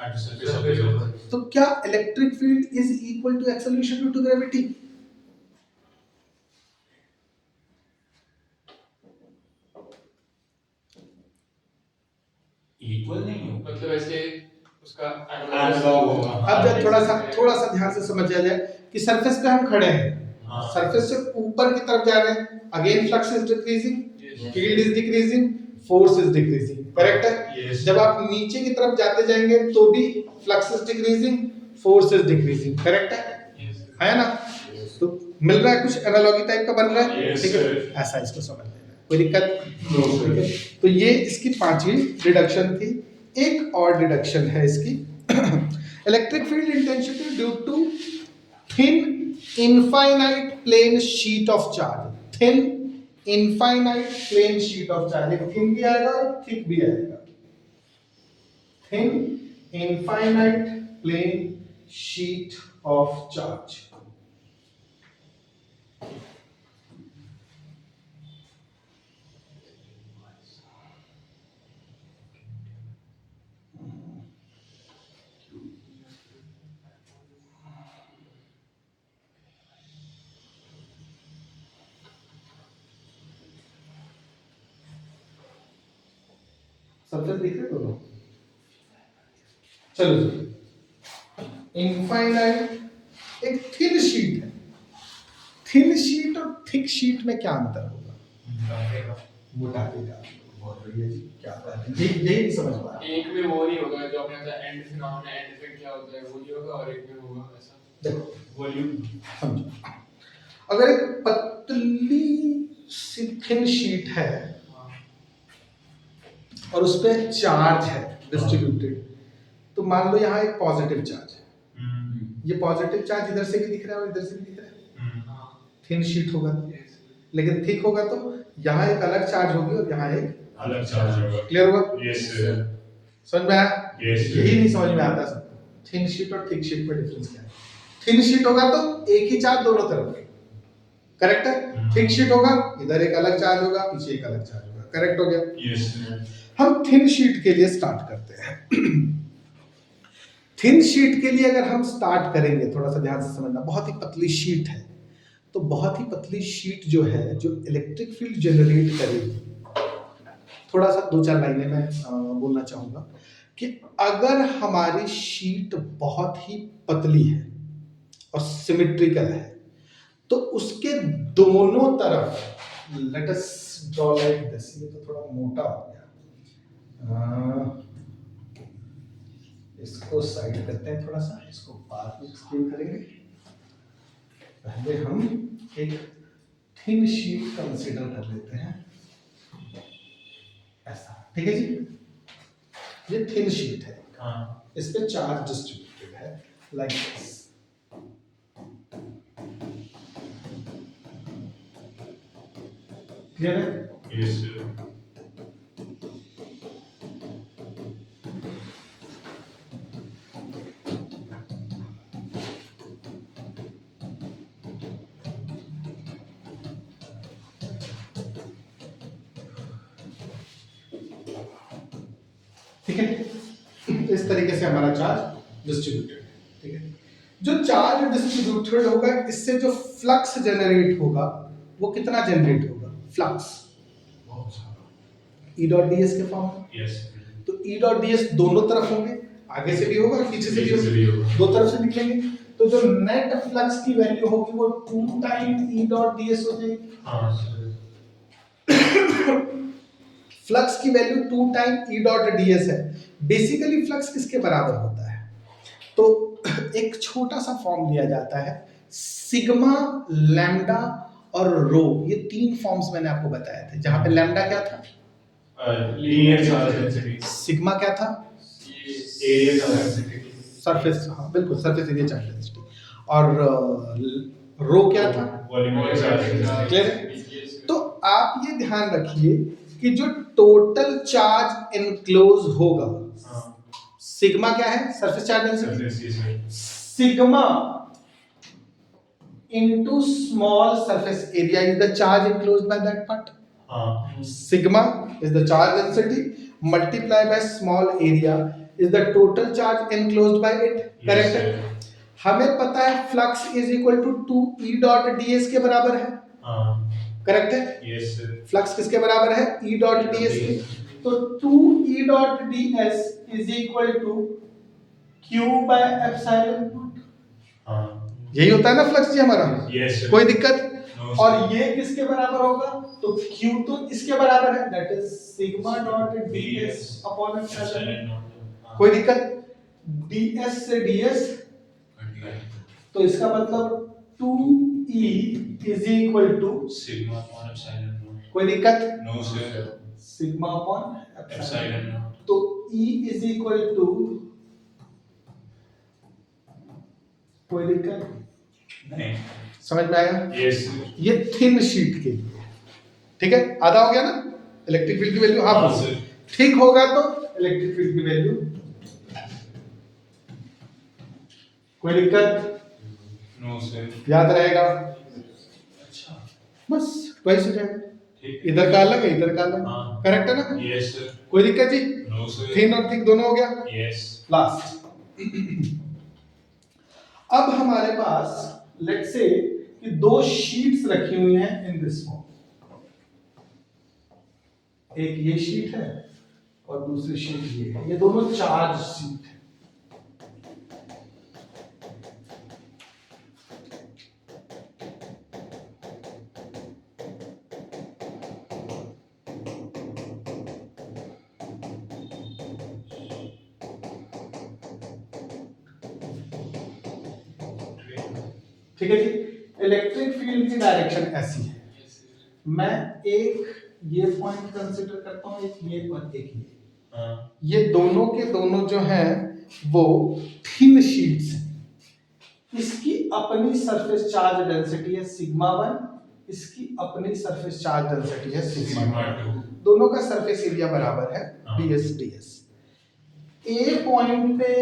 At surface of the earth तो क्या electric field is equal to acceleration due to gravity? Equal नहीं होगा मतलब ऐसे उसका Analog होगा। अब जब थोड़ा सा ध्यान से समझ जाए कि सरफेस पे हम खड़े हैं, हाँ। सरफेस से ऊपर की तरफ जा रहे हैं, again flux is decreasing, Yes. Field is decreasing, force is decreasing, correct है? Yes. जब आप नीचे की तरफ जाते जाएंगे तो भी flux is decreasing, force is decreasing, correct है? Yes. है ना? तो मिल रहा है, कुछ एनालॉजी टाइप का बन रहा है, Yes, ठीक है? sir. ऐसा इसको समझ लेना, कोई दिक्कत? No, sir. ठीक है? तो ये इसकी पांचवी डिडक्शन थी। एक और डिडक्शन है इसकी, electric field intensity due to thin infinite plane sheet of charge. Thin infinite plane sheet of charge, एक थिन भी आएगा और थिक भी आएगा। Thin infinite plane sheet of charge. Surface दिख रहे दोनों? चलो जी, इनफाइनाइट एक थिन शीट है। थिन शीट और थिक शीट में क्या अंतर होगा? मोटापे का। बहुत बढ़िया जी, क्या बात है, यही नहीं समझ पा रहा। एक में वो नहीं होगा जो अपने आता एंड फिनोमेना, एंड इफेक्ट क्या होता है वो नहीं होगा, और एक में होगा ऐसा। देखो वॉल्यूम समझो, अगर एक पतली सी थिन शीट है हाँ। और उस पर चार्ज है डिस्ट्रीब्यूटेड, तो मान लो यहाँ एक पॉजिटिव चार्ज है, ये पॉजिटिव चार्ज इधर से भी दिख रहा है और इधर से भी दिख रहा है। हाँ। थिन शीट होगा तो, Yes. लेकिन थिक होगा तो यहाँ एक अलग चार्ज होगी और यहाँ एक अलग चार्ज होगा। क्लियर हुआ? Yes sir. समझ में आया? Yes, sir. यही नहीं समझ में आता सबको, थिन शीट और थिक शीट में डिफरेंस क्या है। थिन शीट होगा तो एक ही चार्ज दोनों तरफ, करेक्ट है? थिक शीट होगा इधर एक अलग चार्ज होगा, पीछे एक अलग चार्ज होगा, करेक्ट हो गया? Yes sir. हम थिन शीट के लिए स्टार्ट करते हैं। थिन शीट के लिए अगर हम स्टार्ट करेंगे, थोड़ा सा ध्यान से समझना, बहुत ही पतली शीट है, तो बहुत ही पतली शीट जो है, जो इलेक्ट्रिक फील्ड जनरेट करेगी, थोड़ा सा दो चार लाइनें मैं बोलना चाहूंगा कि अगर हमारी शीट बहुत ही पतली है और सिमेट्रिकल है, तो उसके दोनों तरफ, let us draw like this, ये तो थोड़ा मोटा हो गया, इसको साइड करते हैं थोड़ा सा, इसको बाद में एक्सप्लेन करेंगे। पहले हम एक थिन शीट कंसीडर कर लेते हैं, ऐसा, ठीक है जी? ये थिन शीट है, हाँ। इस पे चार्ज डिस्ट्रीब्यूटेड है लाइक दिस। क्लियर है? Yes sir. ठीक है, इस तरीके से हमारा चार्ज डिस्ट्रीब्यूटेड है, ठीक है? जो चार्ज डिस्ट्रीब्यूटेड होगा, इससे जो फ्लक्स जनरेट होगा वो कितना जनरेट होगा? फ्लक्स E डॉट ds के फॉर्म में। यस। तो E डॉट ds दोनों तरफ होंगे, आगे से भी होगा और पीछे से भी होगा, दो तरफ से निकलेंगे, तो जो नेट फ्लक्स की वैल्यू होगी वो 2 टाइम E डॉट ds हो जाएगी। हाँ सर। फ्लक्स की value 2 time E dot ds है। बेसिकली फ्लक्स किसके बराबर होता है? तो एक छोटा सा फॉर्म दिया जाता है, सिग्मा, लैम्डा और रो, ये तीन फॉर्म्स मैंने आपको बताए थे, जहां पे लैम्डा क्या था? Linear charge density. सिग्मा क्या था? Area charge density. सरफेस, हाँ बिल्कुल, सरफेस एरिया चार्ज डेंसिटी। और रो क्या था? Volumetric charge density. क्लियर है? तो आप ये ध्यान रखिए कि जो टोटल चार्ज एनक्लोज होगा, हाँ। सिग्मा क्या है? Surface charge density. सरफेस की sir. Sigma into small surface area is the charge enclosed by that part. हाँ। Sigma is the charge density multiplied by small area is the total charge enclosed by it. Correct है? हमें पता है flux is equal to 2 E dot ds के बराबर है। हाँ। Correct है? Yes sir. फ्लक्स किसके बराबर है? E डॉट ds के। तो 2 E dot ds is equal to Q by epsilon naught। हाँ। यही होता है ना फ्लक्स जी हमारा, Yes, sir. कोई दिक्कत? No, sir. और ये किसके बराबर होगा? तो Q तो इसके बराबर है, that is sigma dot ds upon epsilon. Epsilon naught. हाँ. कोई दिक्कत? ds से ds, तो इसका मतलब 2e is equal to, Sigma upon epsilon naught. कोई दिक्कत? No, sir. Sigma upon epsilon. Epsilon naught. तो E इज इक्वल टू, कोई दिक्कत? नहीं. समझ में आया? Yes, sir. ये थिन शीट के लिए, ठीक है, आधा हो गया ना इलेक्ट्रिक फील्ड की वैल्यू, हाँ, हाफ sir. ठीक होगा तो इलेक्ट्रिक फील्ड की वैल्यू, कोई दिक्कत? No, sir. याद रहेगा, अच्छा. बस ट्वाइस हो जाएगा, ठीक है. इधर का अलग है इधर का अलग, हाँ. करेक्ट है ना? Yes, sir. कोई दिक्कत जी? No, sir. थिन और थिक दोनों हो गया। Yes. लास्ट अब हमारे पास लेट्स से कि दो शीट्स रखी हुई हैं इन दिस फॉर्म, एक ये शीट है और दूसरी शीट ये है, ये दोनों चार्ज शीट है। ठीक है जी, इलेक्ट्रिक फील्ड की डायरेक्शन ऐसी है, मैं एक ये पॉइंट कंसीडर करता हूं, एक ये और एक ये, हाँ. ये दोनों के दोनों जो हैं वो थिन शीट्स हैं, इसकी अपनी सरफेस चार्ज डेंसिटी है सिग्मा 1, इसकी अपनी सरफेस चार्ज डेंसिटी है सिग्मा Sigma 2, 2. दोनों का सरफेस एरिया बराबर है हाँ. ds। ए पॉइंट पे,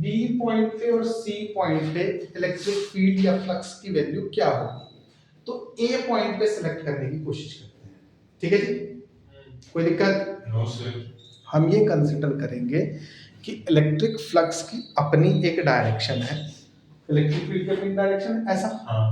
बी पॉइंट पे और सी पॉइंट पे इलेक्ट्रिक फील्ड या फ्लक्स की वैल्यू क्या होगी, तो ए पॉइंट पे सिलेक्ट करने की कोशिश करते हैं, ठीक है जी, कोई दिक्कत? No, sir. हम ये कंसीडर करेंगे कि इलेक्ट्रिक फ्लक्स की अपनी एक डायरेक्शन है, इलेक्ट्रिक फील्ड की अपनी डायरेक्शन ऐसा, हाँ.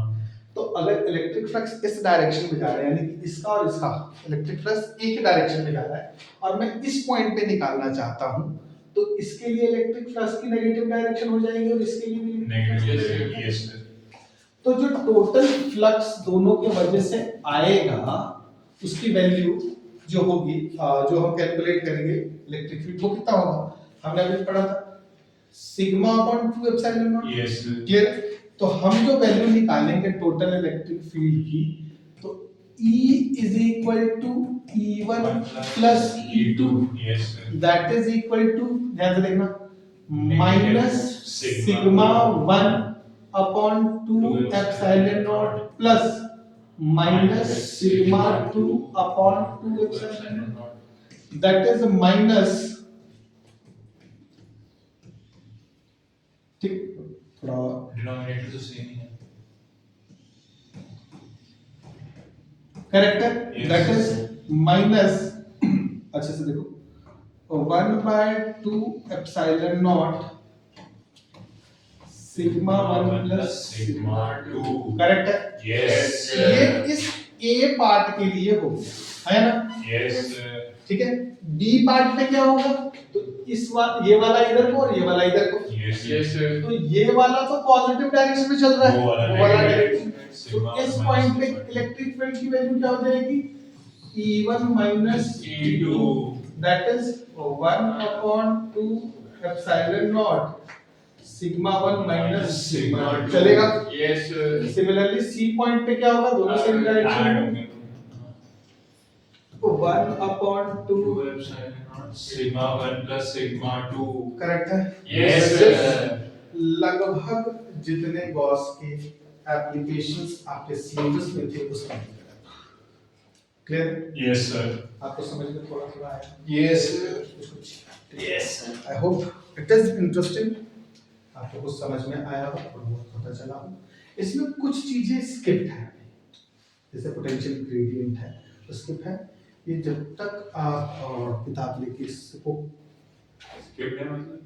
तो अगर इलेक्ट्रिक फ्लक्स इस डायरेक्शन में जा रहा है, यानी कि इसका और इसका इलेक्ट्रिक फ्लक्स एक ही डायरेक्शन में जा रहा है और मैं इस पॉइंट पे निकालना चाहता हूं, तो इसके लिए इलेक्ट्रिक फ्लक्स की नेगेटिव डायरेक्शन हो जाएगी और इसके लिए भी Negative. Yes, sir. तो जो टोटल फ्लक्स दोनों के वजह से आएगा उसकी वैल्यू जो होगी, जो हम कैलकुलेट करेंगे इलेक्ट्रिक फील्ड, वो कितना होगा, हमने अभी पढ़ा था sigma upon 2 epsilon not. Yes, sir. Clear? तो हम जो वैल्यू निकालेंगे टोटल इलेक्ट्रिक फील्ड की, तो E is equal to E1 plus E2, Yes, sir. That is equal to, ध्यान से देखना, minus sigma 1 upon 2 epsilon naught plus minus sigma 2 upon 2 epsilon naught, that is minus, ठीक, थोड़ा Denominator तो same ही है. Correct है, Yes. दैट इज माइनस, अच्छे से देखो, 1/2 epsilon not sigma 1 plus Sigma 2. Correct है, Yes. ये इस ए पार्ट के लिए हो गया है ना, Yes, sir. ठीक है। बी पार्ट पे क्या होगा, तो ये वाला इधर को और ये वाला इधर को, Yes, Yes, sir. तो ये वाला तो पॉजिटिव डायरेक्शन में चल रहा है, वो वाला वो वाला negative। डायरेक्शन, Sigma तो इस minus पॉइंट पे sigma two। इलेक्ट्रिक फील्ड की वैल्यू क्या हो जाएगी, E1 minus E2, that is 1/2 epsilon naught sigma 1 minus sigma 2 चलेगा। Yes, sir. Similarly C point पे क्या होगा, दोनों सेम डायरेक्शन add में, होंगे। तो 1/2 2 epsilon naught sigma 1 plus sigma 2। Correct है। Yes, वैसे sir. लगभग जितने गॉस के एप्लीकेशंस आपके सिलेबस में थे उसमें क्लियर, Yes, sir. आपको समझ में थोड़ा थोड़ा आया, Yes, sir. कुछ Yes, sir. I hope it is interesting, आपको कुछ समझ में आया हो, थोड़ा बहुत पता चला हो। इसमें कुछ चीजें स्किप है, जैसे पोटेंशियल ग्रेडियंट है तो स्किप है, ये जब तक आप किताब लेके इसको Skip है मतलब?